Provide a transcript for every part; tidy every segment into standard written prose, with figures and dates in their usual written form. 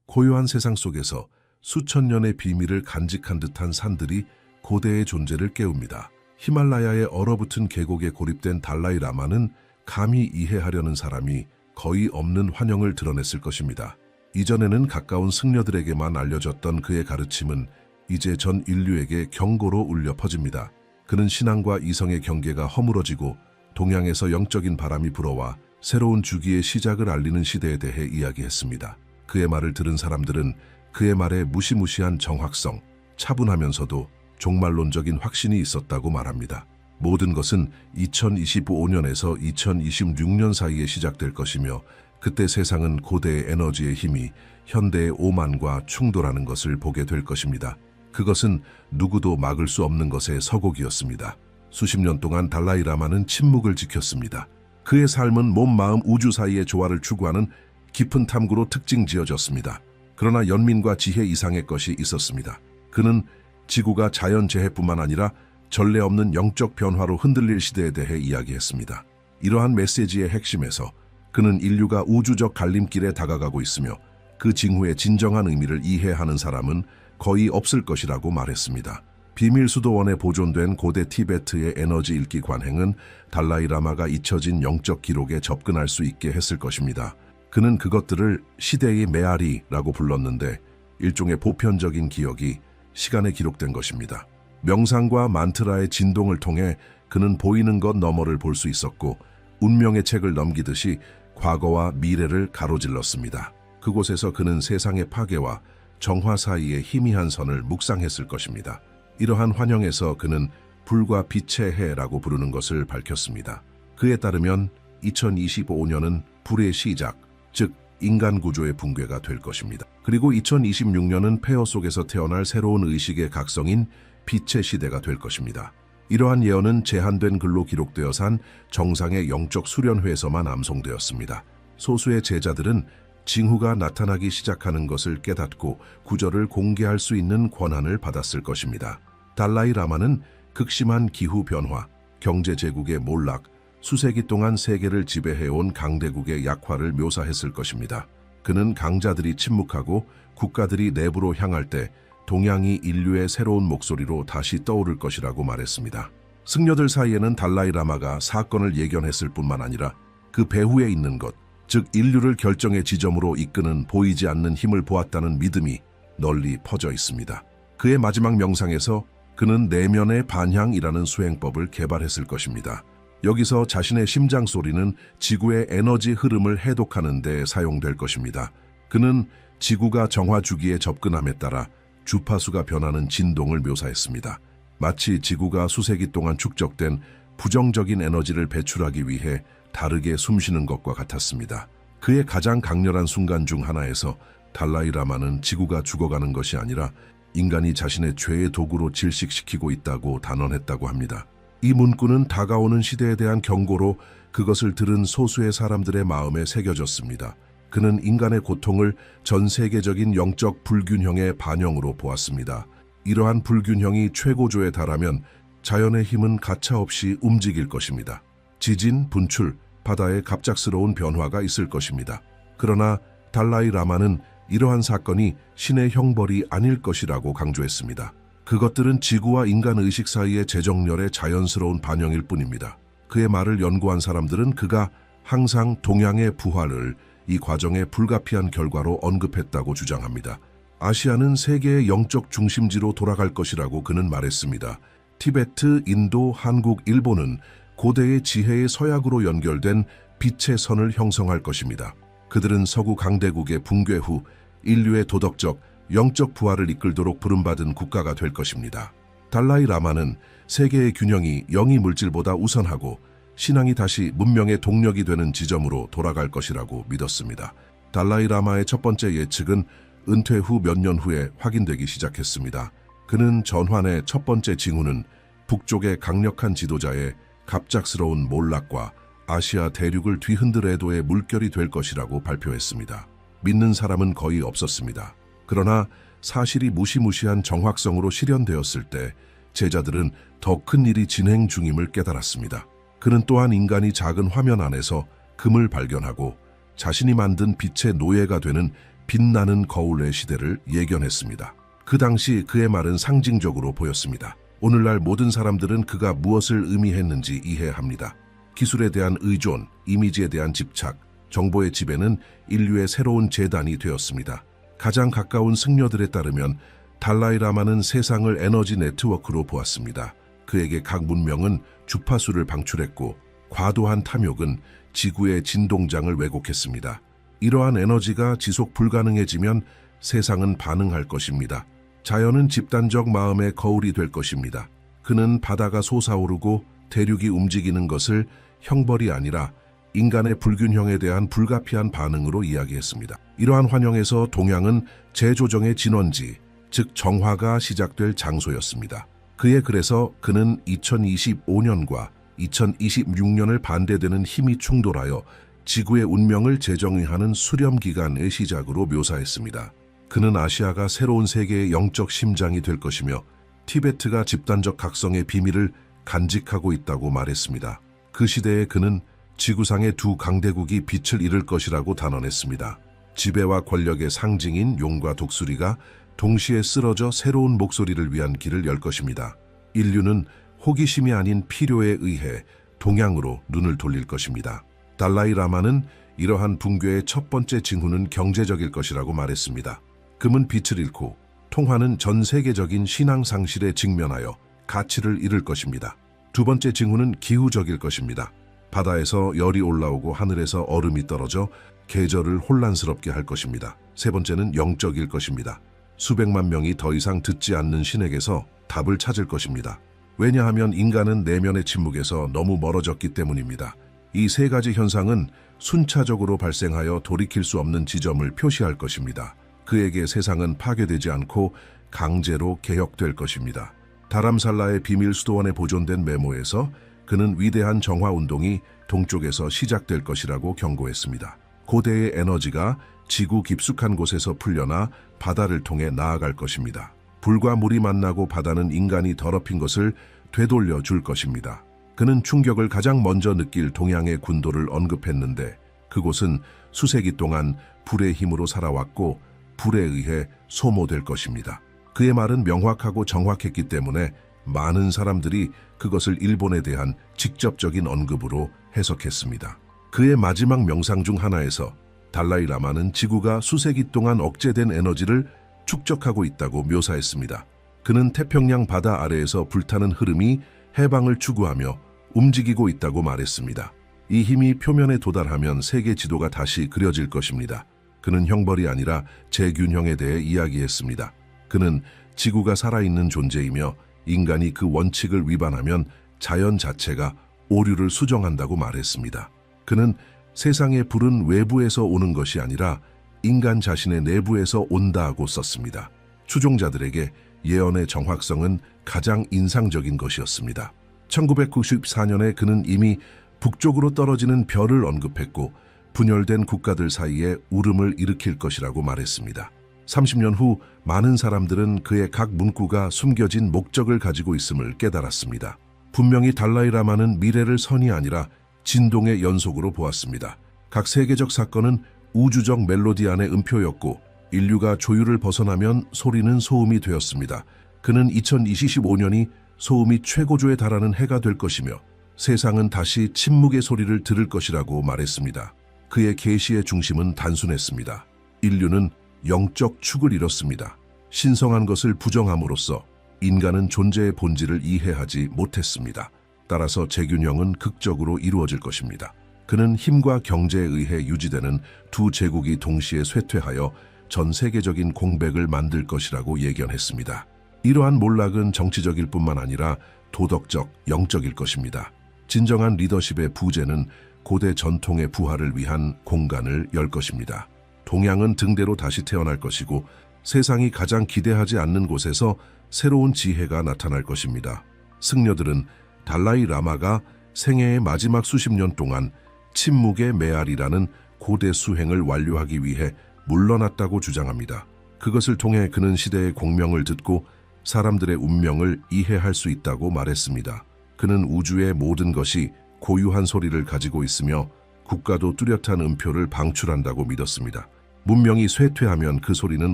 고요한 세상 속에서 수천 년의 비밀을 간직한 듯한 산들이 고대의 존재를 깨웁니다. 히말라야의 얼어붙은 계곡에 고립된 달라이 라마는 감히 이해하려는 사람이 거의 없는 환영을 드러냈을 것입니다. 이전에는 가까운 승려들에게만 알려졌던 그의 가르침은 이제 전 인류에게 경고로 울려 퍼집니다. 그는 신앙과 이성의 경계가 허물어지고 동양에서 영적인 바람이 불어와 새로운 주기의 시작을 알리는 시대에 대해 이야기했습니다. 그의 말을 들은 사람들은 그의 말에 무시무시한 정확성, 차분하면서도 종말론적인 확신이 있었다고 말합니다. 모든 것은 2025년에서 2026년 사이에 시작될 것이며 그때 세상은 고대의 에너지의 힘이 현대의 오만과 충돌하는 것을 보게 될 것입니다. 그것은 누구도 막을 수 없는 것의 서곡이었습니다. 수십 년 동안 달라이 라마는 침묵을 지켰습니다. 그의 삶은 몸, 마음, 우주 사이의 조화를 추구하는 깊은 탐구로 특징 지어졌습니다. 그러나 연민과 지혜 이상의 것이 있었습니다. 그는 지구가 자연재해뿐만 아니라 전례 없는 영적 변화로 흔들릴 시대에 대해 이야기했습니다. 이러한 메시지의 핵심에서 그는 인류가 우주적 갈림길에 다가가고 있으며 그 징후의 진정한 의미를 이해하는 사람은 거의 없을 것이라고 말했습니다. 비밀수도원에 보존된 고대 티베트의 에너지 읽기 관행은 달라이 라마가 잊혀진 영적 기록에 접근할 수 있게 했을 것입니다. 그는 그것들을 시대의 메아리라고 불렀는데 일종의 보편적인 기억이 시간에 기록된 것입니다. 명상과 만트라의 진동을 통해 그는 보이는 것 너머를 볼 수 있었고 운명의 책을 넘기듯이 과거와 미래를 가로질렀습니다. 그곳에서 그는 세상의 파괴와 정화 사이의 희미한 선을 묵상했을 것입니다. 이러한 환영에서 그는 불과 빛의 해라고 부르는 것을 밝혔습니다. 그에 따르면 2025년은 불의 시작, 즉 인간 구조의 붕괴가 될 것입니다. 그리고 2026년은 폐허 속에서 태어날 새로운 의식의 각성인 빛의 시대가 될 것입니다. 이러한 예언은 제한된 글로 기록되어 산 정상의 영적 수련회에서만 암송되었습니다. 소수의 제자들은 징후가 나타나기 시작하는 것을 깨닫고 구절을 공개할 수 있는 권한을 받았을 것입니다. 달라이 라마는 극심한 기후 변화, 경제 제국의 몰락, 수세기 동안 세계를 지배해온 강대국의 약화를 묘사했을 것입니다. 그는 강자들이 침묵하고 국가들이 내부로 향할 때 동양이 인류의 새로운 목소리로 다시 떠오를 것이라고 말했습니다. 승려들 사이에는 달라이 라마가 사건을 예견했을 뿐만 아니라 그 배후에 있는 것, 즉 인류를 결정의 지점으로 이끄는 보이지 않는 힘을 보았다는 믿음이 널리 퍼져 있습니다. 그의 마지막 명상에서 그는 내면의 반향이라는 수행법을 개발했을 것입니다. 여기서 자신의 심장 소리는 지구의 에너지 흐름을 해독하는 데 사용될 것입니다. 그는 지구가 정화 주기에 접근함에 따라 주파수가 변하는 진동을 묘사했습니다. 마치 지구가 수세기 동안 축적된 부정적인 에너지를 배출하기 위해 다르게 숨쉬는 것과 같았습니다. 그의 가장 강렬한 순간 중 하나에서 달라이 라마는 지구가 죽어가는 것이 아니라 인간이 자신의 죄의 도구로 질식시키고 있다고 단언했다고 합니다. 이 문구는 다가오는 시대에 대한 경고로 그것을 들은 소수의 사람들의 마음에 새겨졌습니다. 그는 인간의 고통을 전 세계적인 영적 불균형의 반영으로 보았습니다. 이러한 불균형이 최고조에 달하면 자연의 힘은 가차없이 움직일 것입니다. 지진, 분출, 바다의 갑작스러운 변화가 있을 것입니다. 그러나 달라이 라마는 이러한 사건이 신의 형벌이 아닐 것이라고 강조했습니다. 그것들은 지구와 인간 의식 사이의 재정렬의 자연스러운 반영일 뿐입니다. 그의 말을 연구한 사람들은 그가 항상 동양의 부활을 이 과정의 불가피한 결과로 언급했다고 주장합니다. 아시아는 세계의 영적 중심지로 돌아갈 것이라고 그는 말했습니다. 티베트, 인도, 한국, 일본은 고대의 지혜의 서약으로 연결된 빛의 선을 형성할 것입니다. 그들은 서구 강대국의 붕괴 후 인류의 도덕적, 영적 부활을 이끌도록 부름받은 국가가 될 것입니다. 달라이 라마는 세계의 균형이 영이 물질보다 우선하고 신앙이 다시 문명의 동력이 되는 지점으로 돌아갈 것이라고 믿었습니다. 달라이 라마의 첫 번째 예측은 은퇴 후 몇 년 후에 확인되기 시작했습니다. 그는 전환의 첫 번째 징후는 북쪽의 강력한 지도자의 갑작스러운 몰락과 아시아 대륙을 뒤흔들 애도의 물결이 될 것이라고 발표했습니다. 믿는 사람은 거의 없었습니다. 그러나 사실이 무시무시한 정확성으로 실현되었을 때 제자들은 더 큰 일이 진행 중임을 깨달았습니다. 그는 또한 인간이 작은 화면 안에서 금을 발견하고 자신이 만든 빛의 노예가 되는 빛나는 거울의 시대를 예견했습니다. 그 당시 그의 말은 상징적으로 보였습니다. 오늘날 모든 사람들은 그가 무엇을 의미했는지 이해합니다. 기술에 대한 의존, 이미지에 대한 집착, 정보의 지배는 인류의 새로운 재단이 되었습니다. 가장 가까운 승려들에 따르면 달라이라마는 세상을 에너지 네트워크로 보았습니다. 그에게 각 문명은 주파수를 방출했고 과도한 탐욕은 지구의 진동장을 왜곡했습니다. 이러한 에너지가 지속 불가능해지면 세상은 반응할 것입니다. 자연은 집단적 마음의 거울이 될 것입니다. 그는 바다가 솟아오르고 대륙이 움직이는 것을 형벌이 아니라 인간의 불균형에 대한 불가피한 반응으로 이야기했습니다. 이러한 환영에서 동양은 재조정의 진원지, 즉 정화가 시작될 장소였습니다. 그의 글에서 그는 2025년과 2026년을 반대되는 힘이 충돌하여 지구의 운명을 재정의하는 수렴기간의 시작으로 묘사했습니다. 그는 아시아가 새로운 세계의 영적 심장이 될 것이며 티베트가 집단적 각성의 비밀을 간직하고 있다고 말했습니다. 그 시대에 그는 지구상의 두 강대국이 빛을 잃을 것이라고 단언했습니다. 지배와 권력의 상징인 용과 독수리가 동시에 쓰러져 새로운 목소리를 위한 길을 열 것입니다. 인류는 호기심이 아닌 필요에 의해 동양으로 눈을 돌릴 것입니다. 달라이 라마는 이러한 붕괴의 첫 번째 징후는 경제적일 것이라고 말했습니다. 금은 빛을 잃고 통화는 전 세계적인 신앙 상실에 직면하여 가치를 잃을 것입니다. 두 번째 징후는 기후적일 것입니다. 바다에서 열이 올라오고 하늘에서 얼음이 떨어져 계절을 혼란스럽게 할 것입니다. 세 번째는 영적일 것입니다. 수백만 명이 더 이상 듣지 않는 신에게서 답을 찾을 것입니다. 왜냐하면 인간은 내면의 침묵에서 너무 멀어졌기 때문입니다. 이 세 가지 현상은 순차적으로 발생하여 돌이킬 수 없는 지점을 표시할 것입니다. 그에게 세상은 파괴되지 않고 강제로 개혁될 것입니다. 다람살라의 비밀 수도원에 보존된 메모에서 그는 위대한 정화운동이 동쪽에서 시작될 것이라고 경고했습니다. 고대의 에너지가 지구 깊숙한 곳에서 풀려나 바다를 통해 나아갈 것입니다. 불과 물이 만나고 바다는 인간이 더럽힌 것을 되돌려 줄 것입니다. 그는 충격을 가장 먼저 느낄 동양의 군도를 언급했는데 그곳은 수세기 동안 불의 힘으로 살아왔고 불에 의해 소모될 것입니다. 그의 말은 명확하고 정확했기 때문에 많은 사람들이 그것을 일본에 대한 직접적인 언급으로 해석했습니다. 그의 마지막 명상 중 하나에서 달라이 라마는 지구가 수세기 동안 억제된 에너지를 축적하고 있다고 묘사했습니다. 그는 태평양 바다 아래에서 불타는 흐름이 해방을 추구하며 움직이고 있다고 말했습니다. 이 힘이 표면에 도달하면 세계 지도가 다시 그려질 것입니다. 그는 형벌이 아니라 재균형에 대해 이야기했습니다. 그는 지구가 살아있는 존재이며 인간이 그 원칙을 위반하면 자연 자체가 오류를 수정한다고 말했습니다. 그는 세상의 불은 외부에서 오는 것이 아니라 인간 자신의 내부에서 온다고 썼습니다. 추종자들에게 예언의 정확성은 가장 인상적인 것이었습니다. 1994년에 그는 이미 북쪽으로 떨어지는 별을 언급했고 분열된 국가들 사이에 울음을 일으킬 것이라고 말했습니다. 30년 후 많은 사람들은 그의 각 문구가 숨겨진 목적을 가지고 있음을 깨달았습니다. 분명히 달라이 라마는 미래를 선이 아니라 진동의 연속으로 보았습니다. 각 세계적 사건은 우주적 멜로디 안의 음표였고 인류가 조율을 벗어나면 소리는 소음이 되었습니다. 그는 2025년이 소음이 최고조에 달하는 해가 될 것이며 세상은 다시 침묵의 소리를 들을 것이라고 말했습니다. 그의 계시의 중심은 단순했습니다. 인류는 영적 축을 잃었습니다. 신성한 것을 부정함으로써 인간은 존재의 본질을 이해하지 못했습니다. 따라서 재균형은 극적으로 이루어질 것입니다. 그는 힘과 경제에 의해 유지되는 두 제국이 동시에 쇠퇴하여 전 세계적인 공백을 만들 것이라고 예견했습니다. 이러한 몰락은 정치적일 뿐만 아니라 도덕적, 영적일 것입니다. 진정한 리더십의 부재는 고대 전통의 부활을 위한 공간을 열 것입니다. 동양은 등대로 다시 태어날 것이고 세상이 가장 기대하지 않는 곳에서 새로운 지혜가 나타날 것입니다. 승려들은 달라이 라마가 생애의 마지막 수십 년 동안 침묵의 메아리라는 고대 수행을 완료하기 위해 물러났다고 주장합니다. 그것을 통해 그는 시대의 공명을 듣고 사람들의 운명을 이해할 수 있다고 말했습니다. 그는 우주의 모든 것이 고유한 소리를 가지고 있으며 국가도 뚜렷한 음표를 방출한다고 믿었습니다. 문명이 쇠퇴하면 그 소리는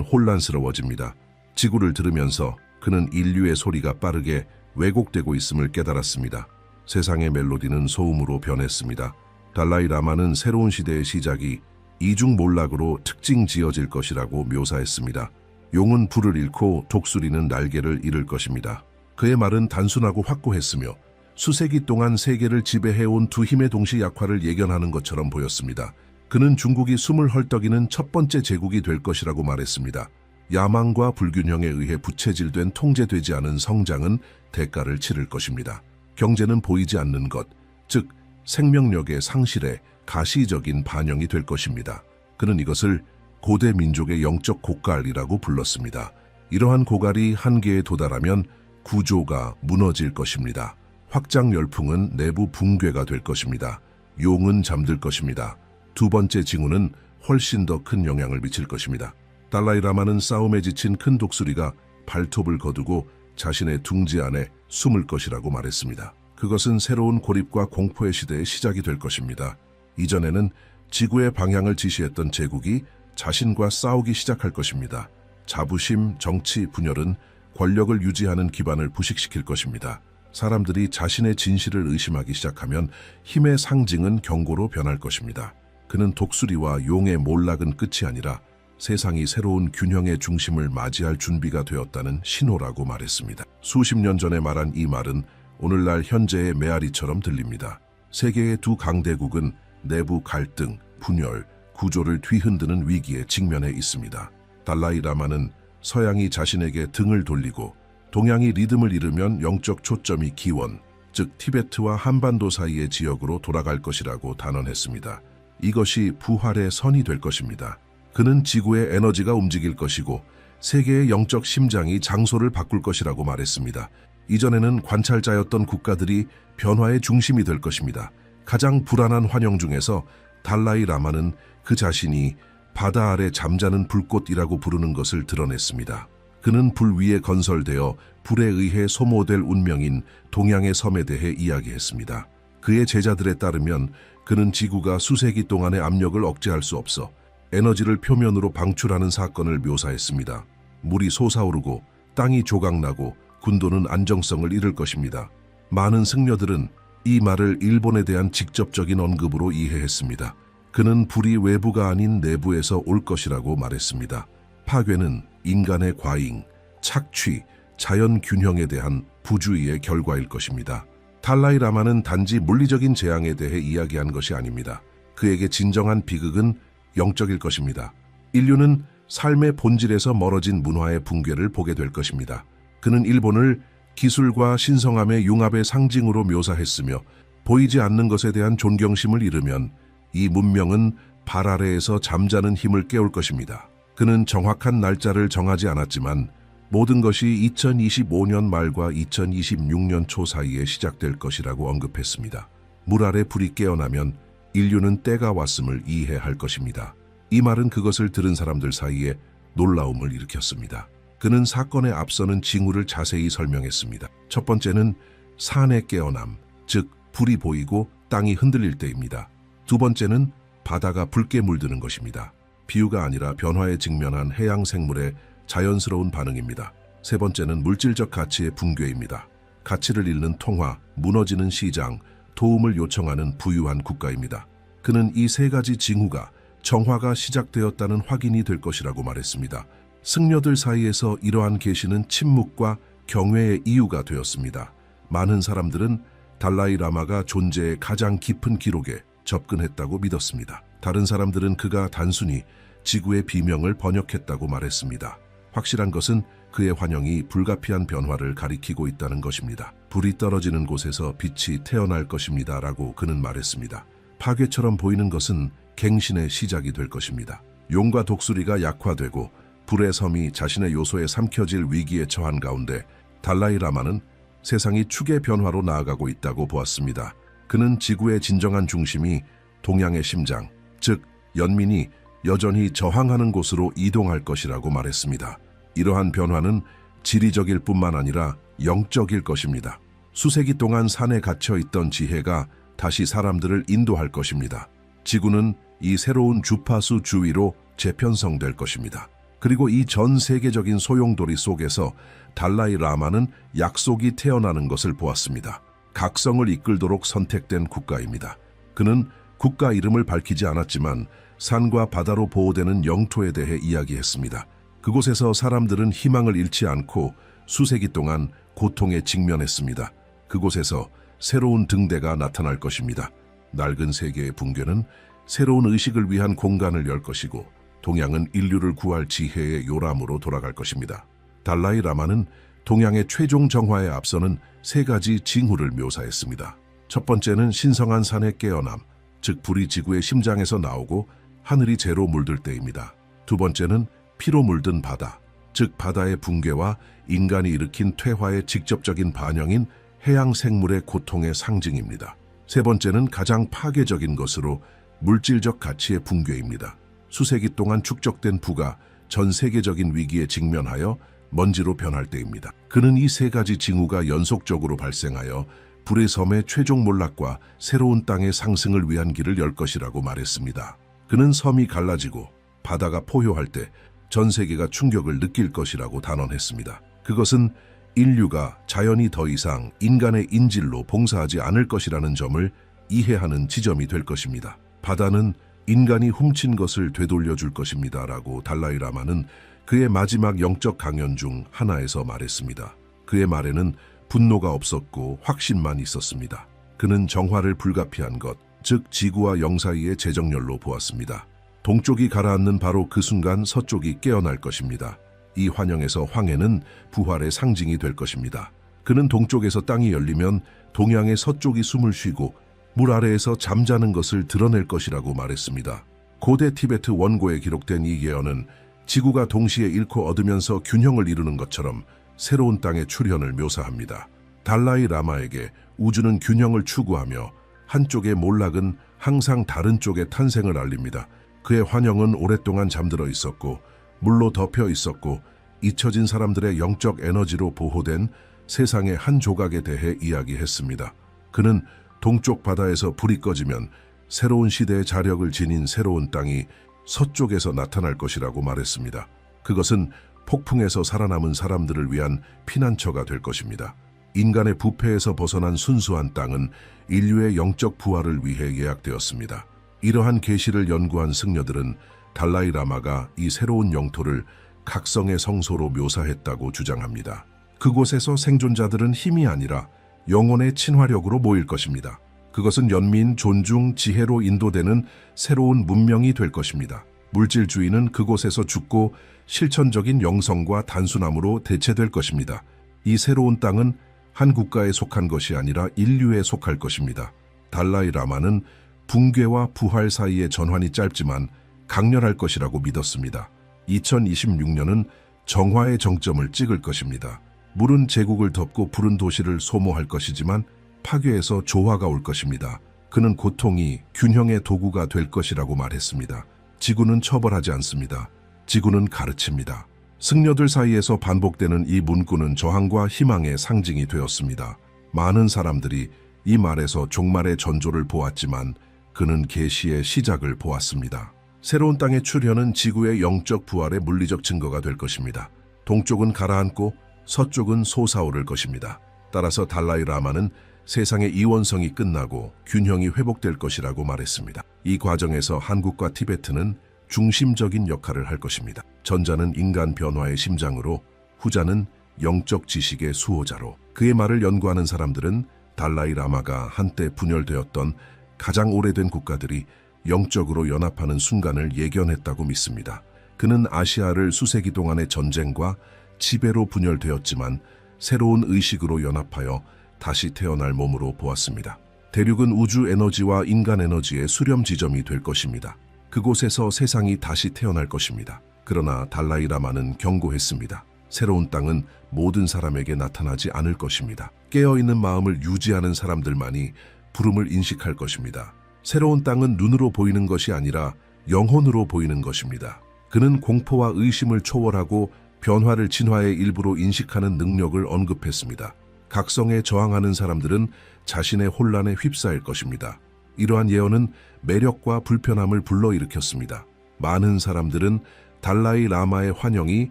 혼란스러워집니다. 지구를 들으면서 그는 인류의 소리가 빠르게 왜곡되고 있음을 깨달았습니다. 세상의 멜로디는 소음으로 변했습니다. 달라이 라마는 새로운 시대의 시작이 이중몰락으로 특징 지어질 것이라고 묘사했습니다. 용은 불을 잃고 독수리는 날개를 잃을 것입니다. 그의 말은 단순하고 확고했으며 수세기 동안 세계를 지배해온 두 힘의 동시 약화를 예견하는 것처럼 보였습니다. 그는 중국이 숨을 헐떡이는 첫 번째 제국이 될 것이라고 말했습니다. 야망과 불균형에 의해 부채질된 통제되지 않은 성장은 대가를 치를 것입니다. 경제는 보이지 않는 것, 즉 생명력의 상실에 가시적인 반영이 될 것입니다. 그는 이것을 고대 민족의 영적 고갈이라고 불렀습니다. 이러한 고갈이 한계에 도달하면 구조가 무너질 것입니다. 확장 열풍은 내부 붕괴가 될 것입니다. 용은 잠들 것입니다. 두 번째 징후는 훨씬 더 큰 영향을 미칠 것입니다. 달라이 라마는 싸움에 지친 큰 독수리가 발톱을 거두고 자신의 둥지 안에 숨을 것이라고 말했습니다. 그것은 새로운 고립과 공포의 시대의 시작이 될 것입니다. 이전에는 지구의 방향을 지시했던 제국이 자신과 싸우기 시작할 것입니다. 자부심, 정치, 분열은 권력을 유지하는 기반을 부식시킬 것입니다. 사람들이 자신의 진실을 의심하기 시작하면 힘의 상징은 경고로 변할 것입니다. 그는 독수리와 용의 몰락은 끝이 아니라 세상이 새로운 균형의 중심을 맞이할 준비가 되었다는 신호라고 말했습니다. 수십 년 전에 말한 이 말은 오늘날 현재의 메아리처럼 들립니다. 세계의 두 강대국은 내부 갈등, 분열, 구조를 뒤흔드는 위기에 직면해 있습니다. 달라이 라마는 서양이 자신에게 등을 돌리고 동양이 리듬을 잃으면 영적 초점이 기원, 즉 티베트와 한반도 사이의 지역으로 돌아갈 것이라고 단언했습니다. 이것이 부활의 선이 될 것입니다. 그는 지구의 에너지가 움직일 것이고 세계의 영적 심장이 장소를 바꿀 것이라고 말했습니다. 이전에는 관찰자였던 국가들이 변화의 중심이 될 것입니다. 가장 불안한 환영 중에서 달라이 라마는 그 자신이 바다 아래 잠자는 불꽃이라고 부르는 것을 드러냈습니다. 그는 불 위에 건설되어 불에 의해 소모될 운명인 동양의 섬에 대해 이야기했습니다. 그의 제자들에 따르면 그는 지구가 수세기 동안의 압력을 억제할 수 없어 에너지를 표면으로 방출하는 사건을 묘사했습니다. 물이 솟아오르고 땅이 조각나고 군도는 안정성을 잃을 것입니다. 많은 승려들은 이 말을 일본에 대한 직접적인 언급으로 이해했습니다. 그는 불이 외부가 아닌 내부에서 올 것이라고 말했습니다. 파괴는 인간의 과잉, 착취, 자연 균형에 대한 부주의의 결과일 것입니다. 달라이 라마는 단지 물리적인 재앙에 대해 이야기한 것이 아닙니다. 그에게 진정한 비극은 영적일 것입니다. 인류는 삶의 본질에서 멀어진 문화의 붕괴를 보게 될 것입니다. 그는 일본을 기술과 신성함의 융합의 상징으로 묘사했으며 보이지 않는 것에 대한 존경심을 잃으면 이 문명은 발 아래에서 잠자는 힘을 깨울 것입니다. 그는 정확한 날짜를 정하지 않았지만 모든 것이 2025년 말과 2026년 초 사이에 시작될 것이라고 언급했습니다. 물 아래 불이 깨어나면 인류는 때가 왔음을 이해할 것입니다. 이 말은 그것을 들은 사람들 사이에 놀라움을 일으켰습니다. 그는 사건에 앞서는 징후를 자세히 설명했습니다. 첫 번째는 산의 깨어남, 즉 불이 보이고 땅이 흔들릴 때입니다. 두 번째는 바다가 붉게 물드는 것입니다. 비유가 아니라 변화에 직면한 해양 생물의 자연스러운 반응입니다. 세 번째는 물질적 가치의 붕괴입니다. 가치를 잃는 통화, 무너지는 시장, 도움을 요청하는 부유한 국가입니다. 그는 이 세 가지 징후가 정화가 시작되었다는 확인이 될 것이라고 말했습니다. 승려들 사이에서 이러한 계시는 침묵과 경외의 이유가 되었습니다. 많은 사람들은 달라이 라마가 존재의 가장 깊은 기록에 접근했다고 믿었습니다. 다른 사람들은 그가 단순히 지구의 비명을 번역했다고 말했습니다. 확실한 것은 그의 환영이 불가피한 변화를 가리키고 있다는 것입니다. 불이 떨어지는 곳에서 빛이 태어날 것입니다. 라고 그는 말했습니다. 파괴처럼 보이는 것은 갱신의 시작이 될 것입니다. 용과 독수리가 약화되고 불의 섬이 자신의 요소에 삼켜질 위기에 처한 가운데 달라이 라마는 세상이 축의 변화로 나아가고 있다고 보았습니다. 그는 지구의 진정한 중심이 동양의 심장, 즉 연민이 여전히 저항하는 곳으로 이동할 것이라고 말했습니다. 이러한 변화는 지리적일 뿐만 아니라 영적일 것입니다. 수세기 동안 산에 갇혀 있던 지혜가 다시 사람들을 인도할 것입니다. 지구는 이 새로운 주파수 주위로 재편성될 것입니다. 그리고 이 전 세계적인 소용돌이 속에서 달라이 라마는 약속이 태어나는 것을 보았습니다. 각성을 이끌도록 선택된 국가입니다. 그는 국가 이름을 밝히지 않았지만 산과 바다로 보호되는 영토에 대해 이야기했습니다. 그곳에서 사람들은 희망을 잃지 않고 수세기 동안 고통에 직면했습니다. 그곳에서 새로운 등대가 나타날 것입니다. 낡은 세계의 붕괴는 새로운 의식을 위한 공간을 열 것이고 동양은 인류를 구할 지혜의 요람으로 돌아갈 것입니다. 달라이 라마는 동양의 최종 정화에 앞서는 세 가지 징후를 묘사했습니다. 첫 번째는 신성한 산의 깨어남, 즉 불이 지구의 심장에서 나오고 하늘이 재로 물들 때입니다. 두 번째는 피로 물든 바다, 즉 바다의 붕괴와 인간이 일으킨 퇴화의 직접적인 반영인 해양 생물의 고통의 상징입니다. 세 번째는 가장 파괴적인 것으로 물질적 가치의 붕괴입니다. 수세기 동안 축적된 부가 전 세계적인 위기에 직면하여 먼지로 변할 때입니다. 그는 이 세 가지 징후가 연속적으로 발생하여 불의 섬의 최종 몰락과 새로운 땅의 상승을 위한 길을 열 것이라고 말했습니다. 그는 섬이 갈라지고 바다가 포효할 때 전 세계가 충격을 느낄 것이라고 단언했습니다. 그것은 인류가 자연이 더 이상 인간의 인질로 봉사하지 않을 것이라는 점을 이해하는 지점이 될 것입니다. 바다는 인간이 훔친 것을 되돌려줄 것입니다. 라고 달라이 라마는 그의 마지막 영적 강연 중 하나에서 말했습니다. 그의 말에는 분노가 없었고 확신만 있었습니다. 그는 정화를 불가피한 것, 즉 지구와 영 사이의 재정렬로 보았습니다. 동쪽이 가라앉는 바로 그 순간 서쪽이 깨어날 것입니다. 이 환영에서 황해는 부활의 상징이 될 것입니다. 그는 동쪽에서 땅이 열리면 동양의 서쪽이 숨을 쉬고 물 아래에서 잠자는 것을 드러낼 것이라고 말했습니다. 고대 티베트 원고에 기록된 이 예언은 지구가 동시에 잃고 얻으면서 균형을 이루는 것처럼 새로운 땅의 출현을 묘사합니다. 달라이 라마에게 우주는 균형을 추구하며 한쪽의 몰락은 항상 다른 쪽의 탄생을 알립니다. 그의 환영은 오랫동안 잠들어 있었고 물로 덮여 있었고 잊혀진 사람들의 영적 에너지로 보호된 세상의 한 조각에 대해 이야기했습니다. 그는 동쪽 바다에서 불이 꺼지면 새로운 시대의 자력을 지닌 새로운 땅이 서쪽에서 나타날 것이라고 말했습니다. 그것은 폭풍에서 살아남은 사람들을 위한 피난처가 될 것입니다. 인간의 부패에서 벗어난 순수한 땅은 인류의 영적 부활을 위해 예약되었습니다. 이러한 계시를 연구한 승려들은 달라이 라마가 이 새로운 영토를 각성의 성소로 묘사했다고 주장합니다. 그곳에서 생존자들은 힘이 아니라 영혼의 친화력으로 모일 것입니다. 그것은 연민, 존중, 지혜로 인도되는 새로운 문명이 될 것입니다. 물질주의는 그곳에서 죽고 실천적인 영성과 단순함으로 대체될 것입니다. 이 새로운 땅은 한 국가에 속한 것이 아니라 인류에 속할 것입니다. 달라이 라마는 붕괴와 부활 사이의 전환이 짧지만 강렬할 것이라고 믿었습니다. 2026년은 정화의 정점을 찍을 것입니다. 물은 제국을 덮고 푸른 도시를 소모할 것이지만 파괴에서 조화가 올 것입니다. 그는 고통이 균형의 도구가 될 것이라고 말했습니다. 지구는 처벌하지 않습니다. 지구는 가르칩니다. 승려들 사이에서 반복되는 이 문구는 저항과 희망의 상징이 되었습니다. 많은 사람들이 이 말에서 종말의 전조를 보았지만 그는 계시의 시작을 보았습니다. 새로운 땅의 출현은 지구의 영적 부활의 물리적 증거가 될 것입니다. 동쪽은 가라앉고 서쪽은 솟아오를 것입니다. 따라서 달라이 라마는 세상의 이원성이 끝나고 균형이 회복될 것이라고 말했습니다. 이 과정에서 한국과 티베트는 중심적인 역할을 할 것입니다. 전자는 인간 변화의 심장으로, 후자는 영적 지식의 수호자로. 그의 말을 연구하는 사람들은 달라이 라마가 한때 분열되었던 가장 오래된 국가들이 영적으로 연합하는 순간을 예견했다고 믿습니다. 그는 아시아를 수세기 동안의 전쟁과 지배로 분열되었지만 새로운 의식으로 연합하여 다시 태어날 몸으로 보았습니다. 대륙은 우주 에너지와 인간 에너지의 수렴 지점이 될 것입니다. 그곳에서 세상이 다시 태어날 것입니다. 그러나 달라이 라마는 경고했습니다. 새로운 땅은 모든 사람에게 나타나지 않을 것입니다. 깨어있는 마음을 유지하는 사람들만이 부름을 인식할 것입니다. 새로운 땅은 눈으로 보이는 것이 아니라 영혼으로 보이는 것입니다. 그는 공포와 의심을 초월하고 변화를 진화의 일부로 인식하는 능력을 언급했습니다. 각성에 저항하는 사람들은 자신의 혼란에 휩싸일 것입니다. 이러한 예언은 매력과 불편함을 불러일으켰습니다. 많은 사람들은 달라이 라마의 환영이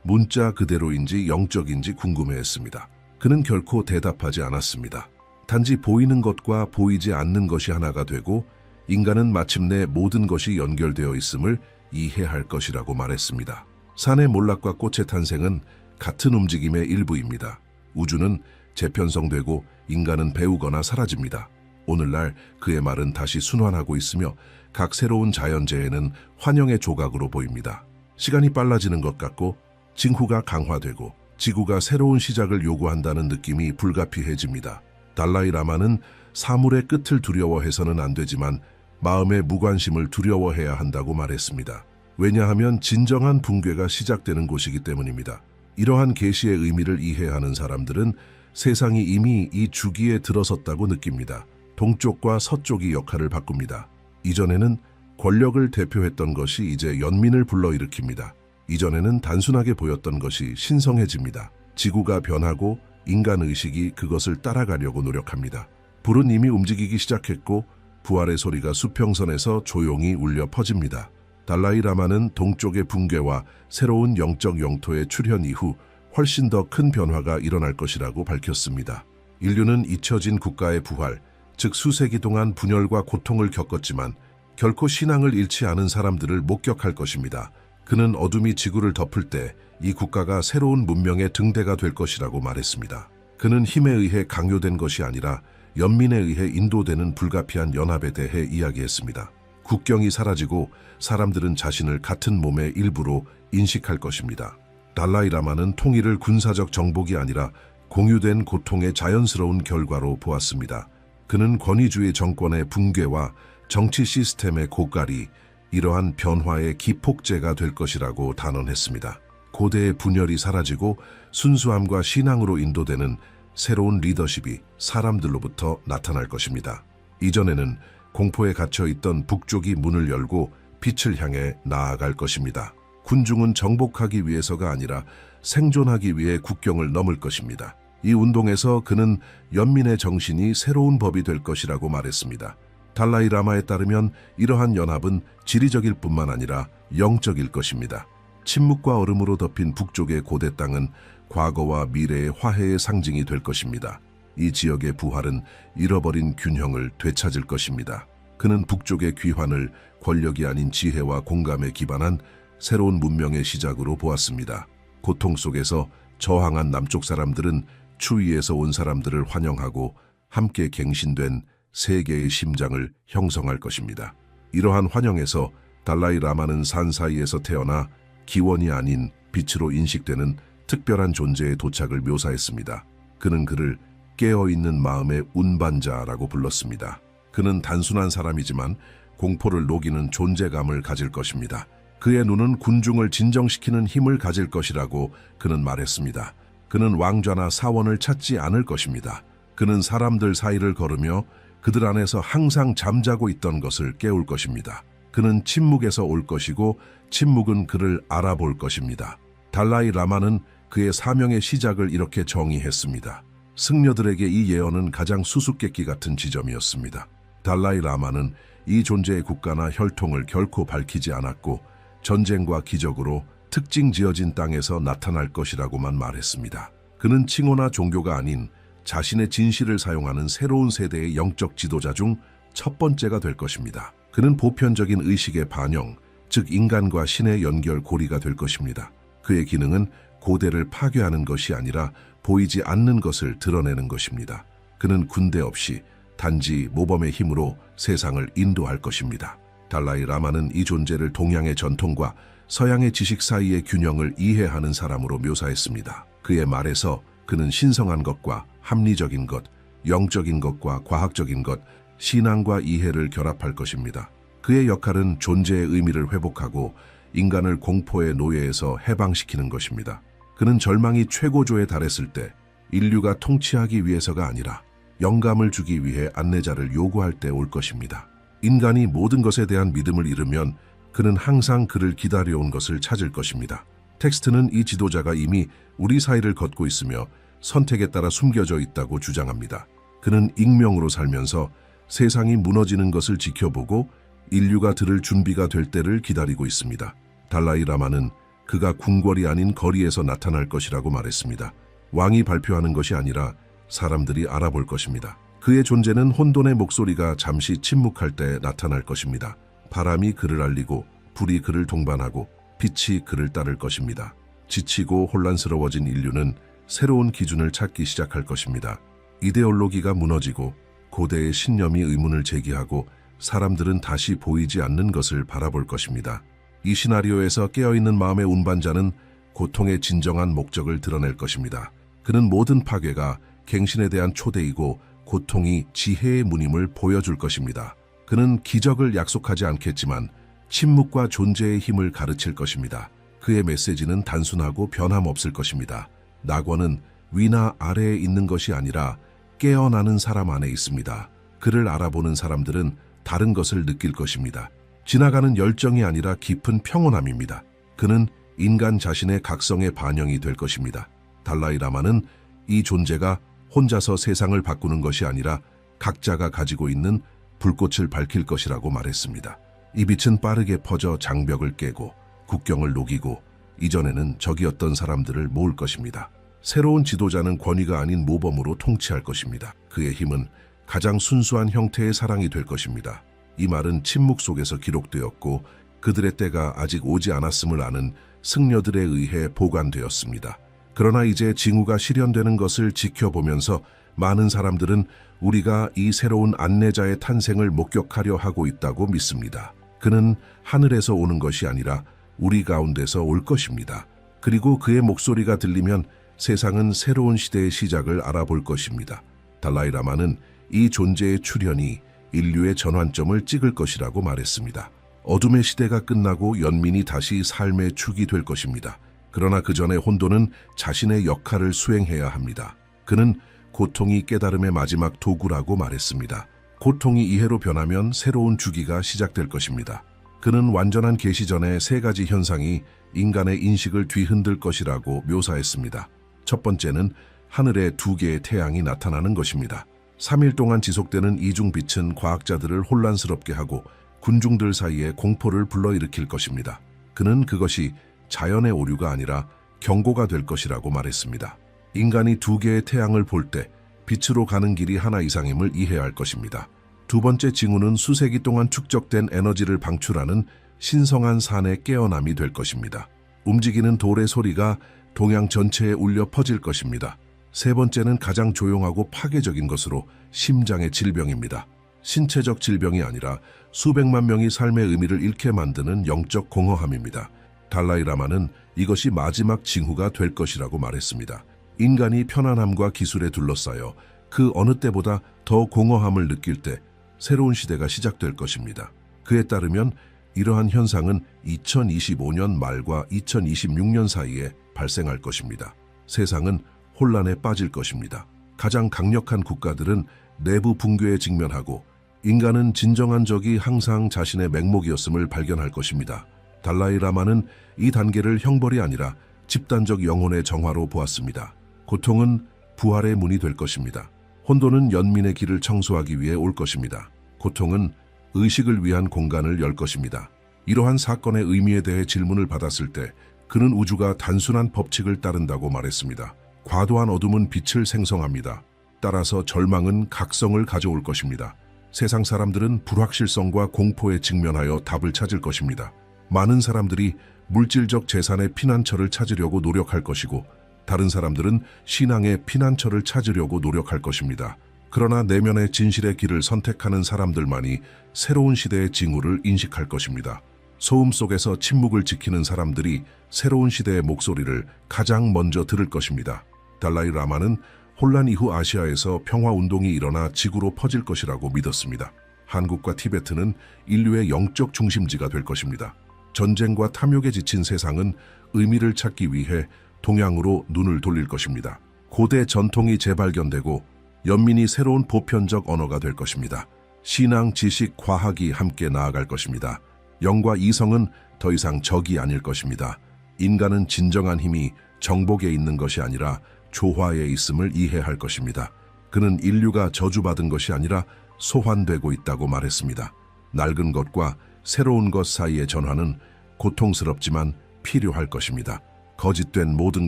문자 그대로인지 영적인지 궁금해했습니다. 그는 결코 대답하지 않았습니다. 단지 보이는 것과 보이지 않는 것이 하나가 되고 인간은 마침내 모든 것이 연결되어 있음을 이해할 것이라고 말했습니다. 산의 몰락과 꽃의 탄생은 같은 움직임의 일부입니다. 우주는 재편성되고 인간은 배우거나 사라집니다. 오늘날 그의 말은 다시 순환하고 있으며 각 새로운 자연재해는 환영의 조각으로 보입니다. 시간이 빨라지는 것 같고 징후가 강화되고 지구가 새로운 시작을 요구한다는 느낌이 불가피해집니다. 달라이 라마는 사물의 끝을 두려워해서는 안 되지만 마음의 무관심을 두려워해야 한다고 말했습니다. 왜냐하면 진정한 붕괴가 시작되는 곳이기 때문입니다. 이러한 계시의 의미를 이해하는 사람들은 세상이 이미 이 주기에 들어섰다고 느낍니다. 동쪽과 서쪽이 역할을 바꿉니다. 이전에는 권력을 대표했던 것이 이제 연민을 불러일으킵니다. 이전에는 단순하게 보였던 것이 신성해집니다. 지구가 변하고 인간의식이 그것을 따라가려고 노력합니다. 불은 이미 움직이기 시작했고 부활의 소리가 수평선에서 조용히 울려 퍼집니다. 달라이 라마는 동쪽의 붕괴와 새로운 영적 영토의 출현 이후 훨씬 더 큰 변화가 일어날 것이라고 밝혔습니다. 인류는 잊혀진 국가의 부활, 즉 수세기 동안 분열과 고통을 겪었지만 결코 신앙을 잃지 않은 사람들을 목격할 것입니다. 그는 어둠이 지구를 덮을 때 이 국가가 새로운 문명의 등대가 될 것이라고 말했습니다. 그는 힘에 의해 강요된 것이 아니라 연민에 의해 인도되는 불가피한 연합에 대해 이야기했습니다. 국경이 사라지고 사람들은 자신을 같은 몸의 일부로 인식할 것입니다. 달라이 라마는 통일을 군사적 정복이 아니라 공유된 고통의 자연스러운 결과로 보았습니다. 그는 권위주의 정권의 붕괴와 정치 시스템의 고갈이 이러한 변화의 기폭제가 될 것이라고 단언했습니다. 고대의 분열이 사라지고 순수함과 신앙으로 인도되는 새로운 리더십이 사람들로부터 나타날 것입니다. 이전에는 공포에 갇혀 있던 북쪽이 문을 열고 빛을 향해 나아갈 것입니다. 군중은 정복하기 위해서가 아니라 생존하기 위해 국경을 넘을 것입니다. 이 운동에서 그는 연민의 정신이 새로운 법이 될 것이라고 말했습니다. 달라이 라마에 따르면 이러한 연합은 지리적일 뿐만 아니라 영적일 것입니다. 침묵과 얼음으로 덮인 북쪽의 고대 땅은 과거와 미래의 화해의 상징이 될 것입니다. 이 지역의 부활은 잃어버린 균형을 되찾을 것입니다. 그는 북쪽의 귀환을 권력이 아닌 지혜와 공감에 기반한 새로운 문명의 시작으로 보았습니다. 고통 속에서 저항한 남쪽 사람들은 추위에서 온 사람들을 환영하고 함께 갱신된 세계의 심장을 형성할 것입니다. 이러한 환영에서 달라이 라마는 산 사이에서 태어나 기원이 아닌 빛으로 인식되는 특별한 존재의 도착을 묘사했습니다. 그는 그를 깨어있는 마음의 운반자라고 불렀습니다. 그는 단순한 사람이지만 공포를 녹이는 존재감을 가질 것입니다. 그의 눈은 군중을 진정시키는 힘을 가질 것이라고 그는 말했습니다. 그는 왕좌나 사원을 찾지 않을 것입니다. 그는 사람들 사이를 걸으며 그들 안에서 항상 잠자고 있던 것을 깨울 것입니다. 그는 침묵에서 올 것이고 침묵은 그를 알아볼 것입니다. 달라이 라마는 그의 사명의 시작을 이렇게 정의했습니다. 승려들에게 이 예언은 가장 수수께끼 같은 지점이었습니다. 달라이 라마는 이 존재의 국가나 혈통을 결코 밝히지 않았고 전쟁과 기적으로 특징 지어진 땅에서 나타날 것이라고만 말했습니다. 그는 칭호나 종교가 아닌 자신의 진실을 사용하는 새로운 세대의 영적 지도자 중 첫 번째가 될 것입니다. 그는 보편적인 의식의 반영, 즉 인간과 신의 연결 고리가 될 것입니다. 그의 기능은 고대를 파괴하는 것이 아니라 보이지 않는 것을 드러내는 것입니다. 그는 군대 없이 단지 모범의 힘으로 세상을 인도할 것입니다. 달라이 라마는 이 존재를 동양의 전통과 서양의 지식 사이의 균형을 이해하는 사람으로 묘사했습니다. 그의 말에서 그는 신성한 것과 합리적인 것, 영적인 것과 과학적인 것, 신앙과 이해를 결합할 것입니다. 그의 역할은 존재의 의미를 회복하고 인간을 공포의 노예에서 해방시키는 것입니다. 그는 절망이 최고조에 달했을 때 인류가 통치하기 위해서가 아니라 영감을 주기 위해 안내자를 요구할 때 올 것입니다. 인간이 모든 것에 대한 믿음을 잃으면 그는 항상 그를 기다려온 것을 찾을 것입니다. 텍스트는 이 지도자가 이미 우리 사이를 걷고 있으며 선택에 따라 숨겨져 있다고 주장합니다. 그는 익명으로 살면서 세상이 무너지는 것을 지켜보고 인류가 들을 준비가 될 때를 기다리고 있습니다. 달라이 라마는 그가 궁궐이 아닌 거리에서 나타날 것이라고 말했습니다. 왕이 발표하는 것이 아니라 사람들이 알아볼 것입니다. 그의 존재는 혼돈의 목소리가 잠시 침묵할 때 나타날 것입니다. 바람이 그를 알리고 불이 그를 동반하고 빛이 그를 따를 것입니다. 지치고 혼란스러워진 인류는 새로운 기준을 찾기 시작할 것입니다. 이데올로기가 무너지고 고대의 신념이 의문을 제기하고 사람들은 다시 보이지 않는 것을 바라볼 것입니다. 이 시나리오에서 깨어있는 마음의 운반자는 고통의 진정한 목적을 드러낼 것입니다. 그는 모든 파괴가 갱신에 대한 초대이고 고통이 지혜의 문임을 보여줄 것입니다. 그는 기적을 약속하지 않겠지만 침묵과 존재의 힘을 가르칠 것입니다. 그의 메시지는 단순하고 변함없을 것입니다. 낙원은 위나 아래에 있는 것이 아니라 깨어나는 사람 안에 있습니다. 그를 알아보는 사람들은 다른 것을 느낄 것입니다. 지나가는 열정이 아니라 깊은 평온함입니다. 그는 인간 자신의 각성의 반영이 될 것입니다. 달라이 라마는 이 존재가 혼자서 세상을 바꾸는 것이 아니라 각자가 가지고 있는 불꽃을 밝힐 것이라고 말했습니다. 이 빛은 빠르게 퍼져 장벽을 깨고 국경을 녹이고 이전에는 적이었던 사람들을 모을 것입니다. 새로운 지도자는 권위가 아닌 모범으로 통치할 것입니다. 그의 힘은 가장 순수한 형태의 사랑이 될 것입니다. 이 말은 침묵 속에서 기록되었고 그들의 때가 아직 오지 않았음을 아는 승려들에 의해 보관되었습니다. 그러나 이제 징후가 실현되는 것을 지켜보면서 많은 사람들은 우리가 이 새로운 안내자의 탄생을 목격하려 하고 있다고 믿습니다. 그는 하늘에서 오는 것이 아니라 우리 가운데서 올 것입니다. 그리고 그의 목소리가 들리면 세상은 새로운 시대의 시작을 알아볼 것입니다. 달라이 라마는 이 존재의 출현이 인류의 전환점을 찍을 것이라고 말했습니다. 어둠의 시대가 끝나고 연민이 다시 삶의 축이 될 것입니다. 그러나 그 전에 혼돈은 자신의 역할을 수행해야 합니다. 그는 고통이 깨달음의 마지막 도구라고 말했습니다. 고통이 이해로 변하면 새로운 주기가 시작될 것입니다. 그는 완전한 계시 전에 세 가지 현상이 인간의 인식을 뒤흔들 것이라고 묘사했습니다. 첫 번째는 하늘에 두 개의 태양이 나타나는 것입니다. 3일 동안 지속되는 이중빛은 과학자들을 혼란스럽게 하고 군중들 사이에 공포를 불러일으킬 것입니다. 그는 그것이 자연의 오류가 아니라 경고가 될 것이라고 말했습니다. 인간이 두 개의 태양을 볼 때 빛으로 가는 길이 하나 이상임을 이해해야 할 것입니다. 두 번째 징후는 수세기 동안 축적된 에너지를 방출하는 신성한 산의 깨어남이 될 것입니다. 움직이는 돌의 소리가 동양 전체에 울려 퍼질 것입니다. 세 번째는 가장 조용하고 파괴적인 것으로 심장의 질병입니다. 신체적 질병이 아니라 수백만 명이 삶의 의미를 잃게 만드는 영적 공허함입니다. 달라이 라마는 이것이 마지막 징후가 될 것이라고 말했습니다. 인간이 편안함과 기술에 둘러싸여 그 어느 때보다 더 공허함을 느낄 때 새로운 시대가 시작될 것입니다. 그에 따르면 이러한 현상은 2025년 말과 2026년 사이에 발생할 것입니다. 세상은 혼란에 빠질 것입니다. 가장 강력한 국가들은 내부 붕괴에 직면하고 인간은 진정한 적이 항상 자신의 맹목이었음을 발견할 것입니다. 달라이 라마는 이 단계를 형벌이 아니라 집단적 영혼의 정화로 보았습니다. 고통은 부활의 문이 될 것입니다. 혼돈은 연민의 길을 청소하기 위해 올 것입니다. 고통은 의식을 위한 공간을 열 것입니다. 이러한 사건의 의미에 대해 질문을 받았을 때 그는 우주가 단순한 법칙을 따른다고 말했습니다. 과도한 어둠은 빛을 생성합니다. 따라서 절망은 각성을 가져올 것입니다. 세상 사람들은 불확실성과 공포에 직면하여 답을 찾을 것입니다. 많은 사람들이 물질적 재산의 피난처를 찾으려고 노력할 것이고 다른 사람들은 신앙의 피난처를 찾으려고 노력할 것입니다. 그러나 내면의 진실의 길을 선택하는 사람들만이 새로운 시대의 징후를 인식할 것입니다. 소음 속에서 침묵을 지키는 사람들이 새로운 시대의 목소리를 가장 먼저 들을 것입니다. 달라이 라마는 혼란 이후 아시아에서 평화운동이 일어나 지구로 퍼질 것이라고 믿었습니다. 한국과 티베트는 인류의 영적 중심지가 될 것입니다. 전쟁과 탐욕에 지친 세상은 의미를 찾기 위해 동양으로 눈을 돌릴 것입니다. 고대 전통이 재발견되고 연민이 새로운 보편적 언어가 될 것입니다. 신앙, 지식, 과학이 함께 나아갈 것입니다. 영과 이성은 더 이상 적이 아닐 것입니다. 인간은 진정한 힘이 정복에 있는 것이 아니라 조화에 있음을 이해할 것입니다. 그는 인류가 저주받은 것이 아니라 소환되고 있다고 말했습니다. 낡은 것과 새로운 것 사이의 전환은 고통스럽지만 필요할 것입니다. 거짓된 모든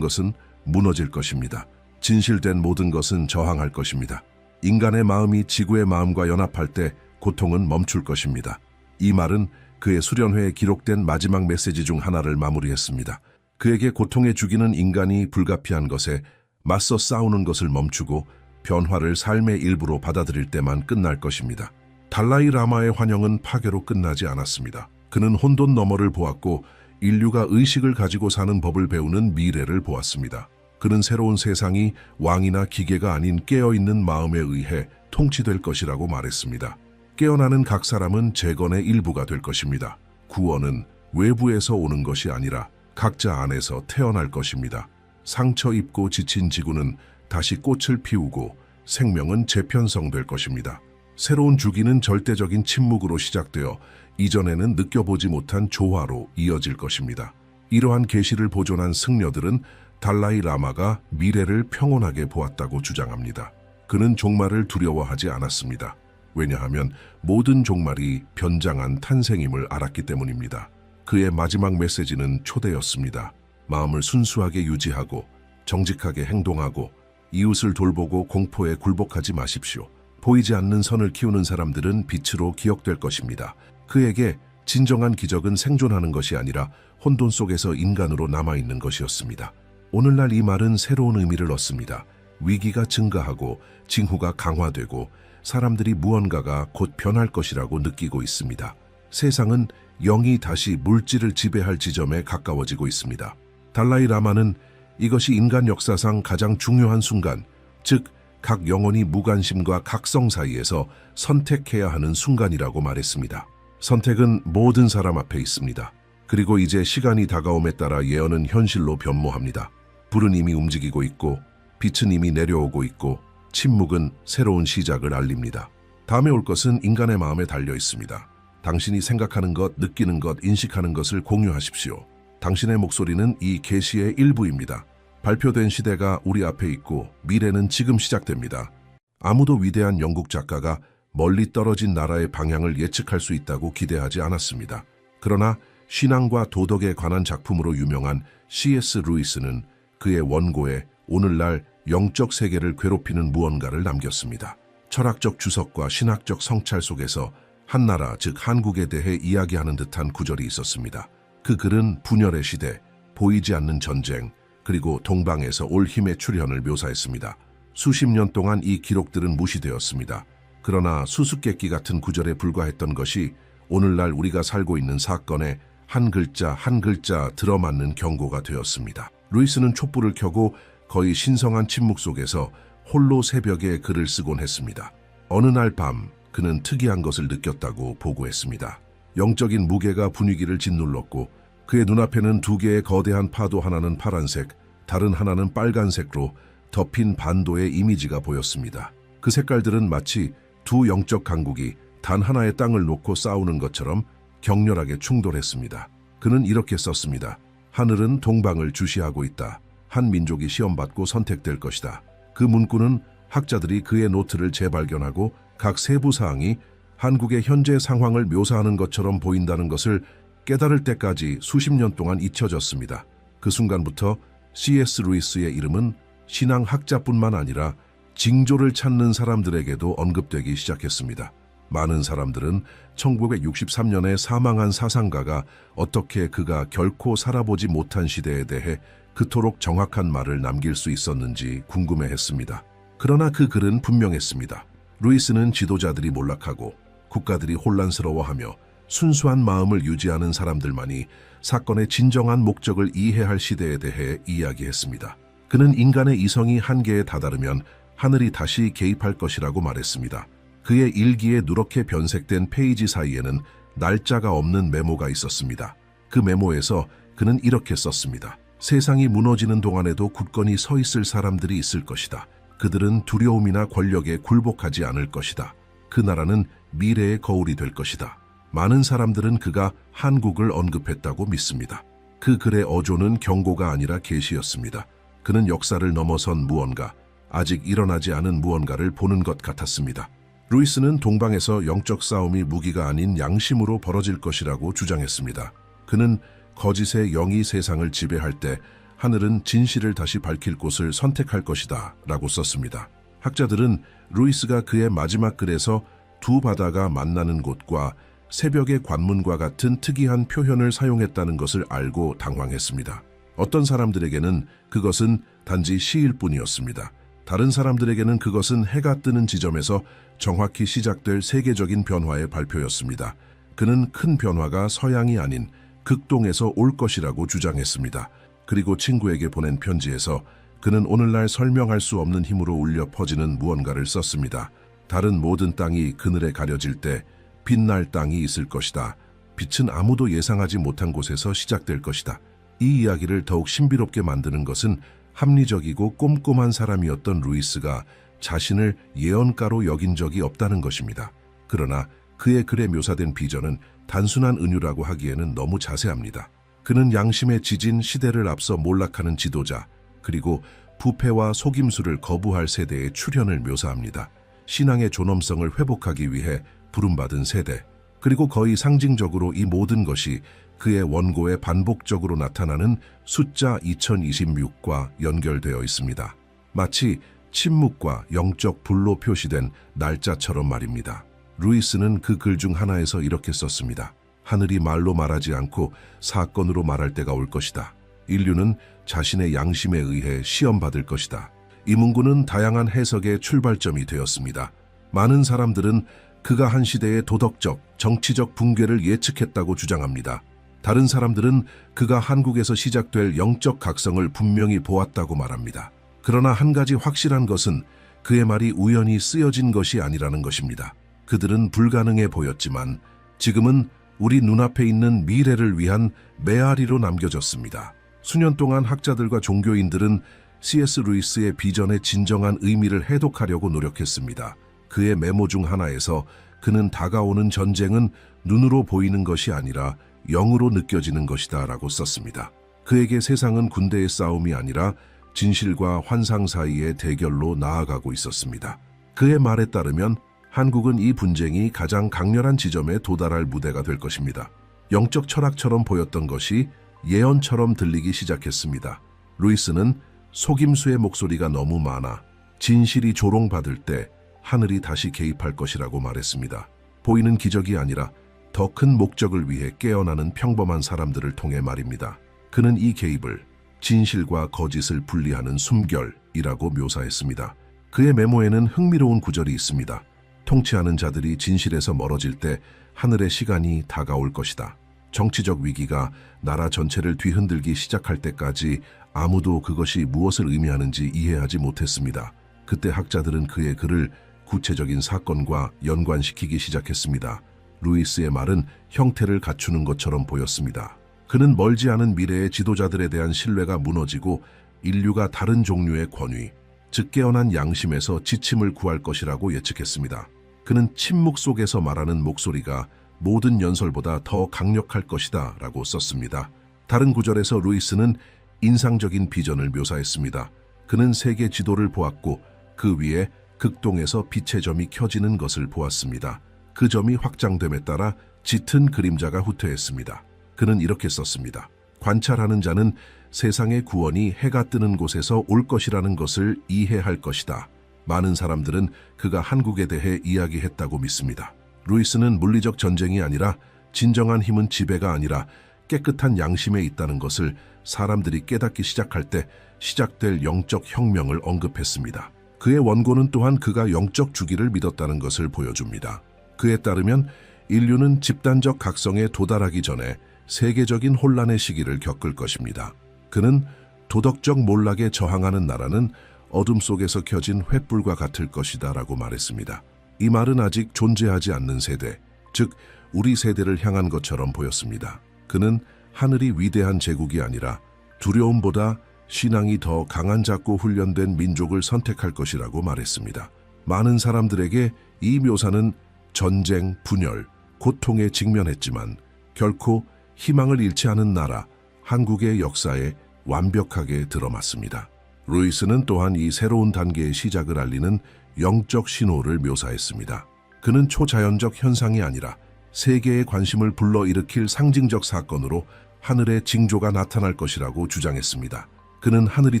것은 무너질 것입니다. 진실된 모든 것은 저항할 것입니다. 인간의 마음이 지구의 마음과 연합할 때 고통은 멈출 것입니다. 이 말은 그의 수련회에 기록된 마지막 메시지 중 하나를 마무리했습니다. 그에게 고통에 죽이는 인간이 불가피한 것에 맞서 싸우는 것을 멈추고 변화를 삶의 일부로 받아들일 때만 끝날 것입니다. 달라이 라마의 환영은 파괴로 끝나지 않았습니다. 그는 혼돈 너머를 보았고 인류가 의식을 가지고 사는 법을 배우는 미래를 보았습니다. 그는 새로운 세상이 왕이나 기계가 아닌 깨어있는 마음에 의해 통치될 것이라고 말했습니다. 깨어나는 각 사람은 재건의 일부가 될 것입니다. 구원은 외부에서 오는 것이 아니라 각자 안에서 태어날 것입니다. 상처 입고 지친 지구는 다시 꽃을 피우고 생명은 재편성될 것입니다. 새로운 주기는 절대적인 침묵으로 시작되어 이전에는 느껴보지 못한 조화로 이어질 것입니다. 이러한 계시를 보존한 승려들은 달라이 라마가 미래를 평온하게 보았다고 주장합니다. 그는 종말을 두려워하지 않았습니다. 왜냐하면 모든 종말이 변장한 탄생임을 알았기 때문입니다. 그의 마지막 메시지는 초대였습니다. 마음을 순수하게 유지하고 정직하게 행동하고 이웃을 돌보고 공포에 굴복하지 마십시오. 보이지 않는 선을 키우는 사람들은 빛으로 기억될 것입니다. 그에게 진정한 기적은 생존하는 것이 아니라 혼돈 속에서 인간으로 남아있는 것이었습니다. 오늘날 이 말은 새로운 의미를 얻습니다. 위기가 증가하고 징후가 강화되고 사람들이 무언가가 곧 변할 것이라고 느끼고 있습니다. 세상은 영이 다시 물질을 지배할 지점에 가까워지고 있습니다. 달라이 라마는 이것이 인간 역사상 가장 중요한 순간, 즉 각 영혼이 무관심과 각성 사이에서 선택해야 하는 순간이라고 말했습니다. 선택은 모든 사람 앞에 있습니다. 그리고 이제 시간이 다가옴에 따라 예언은 현실로 변모합니다. 불은 이미 움직이고 있고 빛은 이미 내려오고 있고 침묵은 새로운 시작을 알립니다. 다음에 올 것은 인간의 마음에 달려 있습니다. 당신이 생각하는 것, 느끼는 것, 인식하는 것을 공유하십시오. 당신의 목소리는 이 계시의 일부입니다. 발표된 시대가 우리 앞에 있고 미래는 지금 시작됩니다. 아무도 위대한 영국 작가가 멀리 떨어진 나라의 방향을 예측할 수 있다고 기대하지 않았습니다. 그러나 신앙과 도덕에 관한 작품으로 유명한 C.S. 루이스는 그의 원고에 오늘날 영적 세계를 괴롭히는 무언가를 남겼습니다. 철학적 주석과 신학적 성찰 속에서 한 나라, 즉 한국에 대해 이야기하는 듯한 구절이 있었습니다. 그 글은 분열의 시대, 보이지 않는 전쟁, 그리고 동방에서 올 힘의 출현을 묘사했습니다. 수십 년 동안 이 기록들은 무시되었습니다. 그러나 수수께끼 같은 구절에 불과했던 것이 오늘날 우리가 살고 있는 사건에 한 글자 한 글자 들어맞는 경고가 되었습니다. 루이스는 촛불을 켜고 거의 신성한 침묵 속에서 홀로 새벽에 글을 쓰곤 했습니다. 어느 날 밤 그는 특이한 것을 느꼈다고 보고했습니다. 영적인 무게가 분위기를 짓눌렀고 그의 눈앞에는 두 개의 거대한 파도, 하나는 파란색, 다른 하나는 빨간색으로 덮인 반도의 이미지가 보였습니다. 그 색깔들은 마치 두 영적 강국이 단 하나의 땅을 놓고 싸우는 것처럼 격렬하게 충돌했습니다. 그는 이렇게 썼습니다. 하늘은 동방을 주시하고 있다. 한 민족이 시험받고 선택될 것이다. 그 문구는 학자들이 그의 노트를 재발견하고 각 세부 사항이 한국의 현재 상황을 묘사하는 것처럼 보인다는 것을 깨달을 때까지 수십 년 동안 잊혀졌습니다. 그 순간부터 C.S. 루이스의 이름은 신앙학자뿐만 아니라 징조를 찾는 사람들에게도 언급되기 시작했습니다. 많은 사람들은 1963년에 사망한 사상가가 어떻게 그가 결코 살아보지 못한 시대에 대해 그토록 정확한 말을 남길 수 있었는지 궁금해했습니다. 그러나 그 글은 분명했습니다. 루이스는 지도자들이 몰락하고 국가들이 혼란스러워하며 순수한 마음을 유지하는 사람들만이 사건의 진정한 목적을 이해할 시대에 대해 이야기했습니다. 그는 인간의 이성이 한계에 다다르면 하늘이 다시 개입할 것이라고 말했습니다. 그의 일기에 누렇게 변색된 페이지 사이에는 날짜가 없는 메모가 있었습니다. 그 메모에서 그는 이렇게 썼습니다. 세상이 무너지는 동안에도 굳건히 서 있을 사람들이 있을 것이다. 그들은 두려움이나 권력에 굴복하지 않을 것이다. 그 나라는 미래의 거울이 될 것이다. 많은 사람들은 그가 한국을 언급했다고 믿습니다. 그 글의 어조는 경고가 아니라 계시였습니다. 그는 역사를 넘어선 무언가, 아직 일어나지 않은 무언가를 보는 것 같았습니다. 루이스는 동방에서 영적 싸움이 무기가 아닌 양심으로 벌어질 것이라고 주장했습니다. 그는 거짓의 영이 세상을 지배할 때 하늘은 진실을 다시 밝힐 곳을 선택할 것이다 라고 썼습니다. 학자들은 루이스가 그의 마지막 글에서 두 바다가 만나는 곳과 새벽의 관문과 같은 특이한 표현을 사용했다는 것을 알고 당황했습니다. 어떤 사람들에게는 그것은 단지 시일 뿐이었습니다. 다른 사람들에게는 그것은 해가 뜨는 지점에서 정확히 시작될 세계적인 변화의 발표였습니다. 그는 큰 변화가 서양이 아닌 극동에서 올 것이라고 주장했습니다. 그리고 친구에게 보낸 편지에서 그는 오늘날 설명할 수 없는 힘으로 울려 퍼지는 무언가를 썼습니다. 다른 모든 땅이 그늘에 가려질 때 빛날 땅이 있을 것이다. 빛은 아무도 예상하지 못한 곳에서 시작될 것이다. 이 이야기를 더욱 신비롭게 만드는 것은 합리적이고 꼼꼼한 사람이었던 루이스가 자신을 예언가로 여긴 적이 없다는 것입니다. 그러나 그의 글에 묘사된 비전은 단순한 은유라고 하기에는 너무 자세합니다. 그는 양심에 지진 시대를 앞서 몰락하는 지도자, 그리고 부패와 속임수를 거부할 세대의 출현을 묘사합니다. 신앙의 존엄성을 회복하기 위해 부름받은 세대, 그리고 거의 상징적으로 이 모든 것이 그의 원고에 반복적으로 나타나는 숫자 2026과 연결되어 있습니다. 마치 침묵과 영적 불로 표시된 날짜처럼 말입니다. 루이스는 그 글 중 하나에서 이렇게 썼습니다. 하늘이 말로 말하지 않고 사건으로 말할 때가 올 것이다. 인류는 자신의 양심에 의해 시험받을 것이다. 이 문구는 다양한 해석의 출발점이 되었습니다. 많은 사람들은 그가 한 시대의 도덕적, 정치적 붕괴를 예측했다고 주장합니다. 다른 사람들은 그가 한국에서 시작될 영적 각성을 분명히 보았다고 말합니다. 그러나 한 가지 확실한 것은 그의 말이 우연히 쓰여진 것이 아니라는 것입니다. 그들은 불가능해 보였지만 지금은 우리 눈앞에 있는 미래를 위한 메아리로 남겨졌습니다. 수년 동안 학자들과 종교인들은 C.S. 루이스의 비전의 진정한 의미를 해독하려고 노력했습니다. 그의 메모 중 하나에서 그는 다가오는 전쟁은 눈으로 보이는 것이 아니라 영으로 느껴지는 것이다 라고 썼습니다. 그에게 세상은 군대의 싸움이 아니라 진실과 환상 사이의 대결로 나아가고 있었습니다. 그의 말에 따르면 한국은 이 분쟁이 가장 강렬한 지점에 도달할 무대가 될 것입니다. 영적 철학처럼 보였던 것이 예언처럼 들리기 시작했습니다. 루이스는 속임수의 목소리가 너무 많아 진실이 조롱받을 때 하늘이 다시 개입할 것이라고 말했습니다. 보이는 기적이 아니라 더 큰 목적을 위해 깨어나는 평범한 사람들을 통해 말입니다. 그는 이 개입을 진실과 거짓을 분리하는 숨결이라고 묘사했습니다. 그의 메모에는 흥미로운 구절이 있습니다. 통치하는 자들이 진실에서 멀어질 때 하늘의 시간이 다가올 것이다. 정치적 위기가 나라 전체를 뒤흔들기 시작할 때까지 아무도 그것이 무엇을 의미하는지 이해하지 못했습니다. 그때 학자들은 그의 글을 구체적인 사건과 연관시키기 시작했습니다. 루이스의 말은 형태를 갖추는 것처럼 보였습니다. 그는 멀지 않은 미래의 지도자들에 대한 신뢰가 무너지고 인류가 다른 종류의 권위, 즉 깨어난 양심에서 지침을 구할 것이라고 예측했습니다. 그는 침묵 속에서 말하는 목소리가 모든 연설보다 더 강력할 것이다 라고 썼습니다. 다른 구절에서 루이스는 인상적인 비전을 묘사했습니다. 그는 세계 지도를 보았고 그 위에 극동에서 빛의 점이 켜지는 것을 보았습니다. 그 점이 확장됨에 따라 짙은 그림자가 후퇴했습니다. 그는 이렇게 썼습니다. 관찰하는 자는 세상의 구원이 해가 뜨는 곳에서 올 것이라는 것을 이해할 것이다. 많은 사람들은 그가 한국에 대해 이야기했다고 믿습니다. 루이스는 물리적 전쟁이 아니라 진정한 힘은 지배가 아니라 깨끗한 양심에 있다는 것을 사람들이 깨닫기 시작할 때 시작될 영적 혁명을 언급했습니다. 그의 원고는 또한 그가 영적 주기를 믿었다는 것을 보여줍니다. 그에 따르면 인류는 집단적 각성에 도달하기 전에 세계적인 혼란의 시기를 겪을 것입니다. 그는 도덕적 몰락에 저항하는 나라는 어둠 속에서 켜진 횃불과 같을 것이다 라고 말했습니다. 이 말은 아직 존재하지 않는 세대, 즉 우리 세대를 향한 것처럼 보였습니다. 그는 하늘이 위대한 제국이 아니라 두려움보다 신앙이 더 강한 작고 훈련된 민족을 선택할 것이라고 말했습니다. 많은 사람들에게 이 묘사는 전쟁, 분열, 고통에 직면했지만 결코 희망을 잃지 않은 나라, 한국의 역사에 완벽하게 들어맞습니다. 루이스는 또한 이 새로운 단계의 시작을 알리는 영적 신호를 묘사했습니다. 그는 초자연적 현상이 아니라 세계의 관심을 불러일으킬 상징적 사건으로 하늘의 징조가 나타날 것이라고 주장했습니다. 그는 하늘이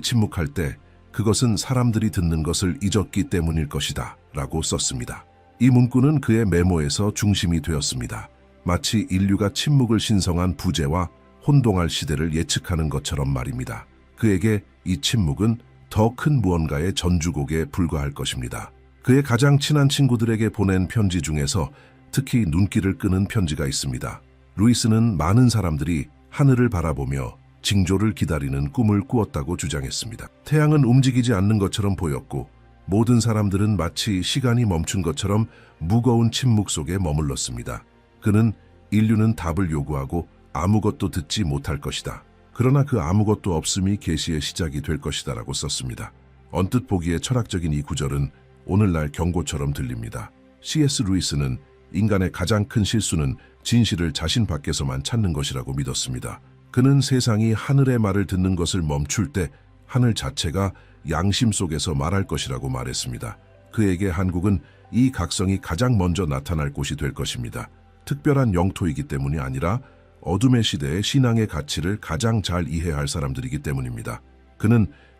침묵할 때 그것은 사람들이 듣는 것을 잊었기 때문일 것이다 라고 썼습니다. 이 문구는 그의 메모에서 중심이 되었습니다. 마치 인류가 침묵을 신성한 부재와 혼동할 시대를 예측하는 것처럼 말입니다. 그에게 이 침묵은 더 큰 무언가의 전주곡에 불과할 것입니다. 그의 가장 친한 친구들에게 보낸 편지 중에서 특히 눈길을 끄는 편지가 있습니다. 루이스는 많은 사람들이 하늘을 바라보며 징조를 기다리는 꿈을 꾸었다고 주장했습니다. 태양은 움직이지 않는 것처럼 보였고 모든 사람들은 마치 시간이 멈춘 것처럼 무거운 침묵 속에 머물렀습니다. 그는 인류는 답을 요구하고 아무것도 듣지 못할 것이다. 그러나 그 아무것도 없음이 계시의 시작이 될 것이다 라고 썼습니다. 언뜻 보기에 철학적인 이 구절은 오늘날 경고처럼 들립니다. C.S. 루이스는 인간의 가장 큰 실수는 진실을 자신 밖에서만 찾는 것이라고 믿었습니다. 그는 세상이 하늘의 말을 듣는 것을 멈출 때 하늘 자체가 양심 속에서 말할 것이라고 말했습니다. 그에게 한국은 이 각성이 가장 먼저 나타날 곳이 될 것입니다. 특별한 영토이기 때문이 아니라 어둠의 시대의 신앙의 가치를 가장 잘 이해할 사람들이기 때문입니다.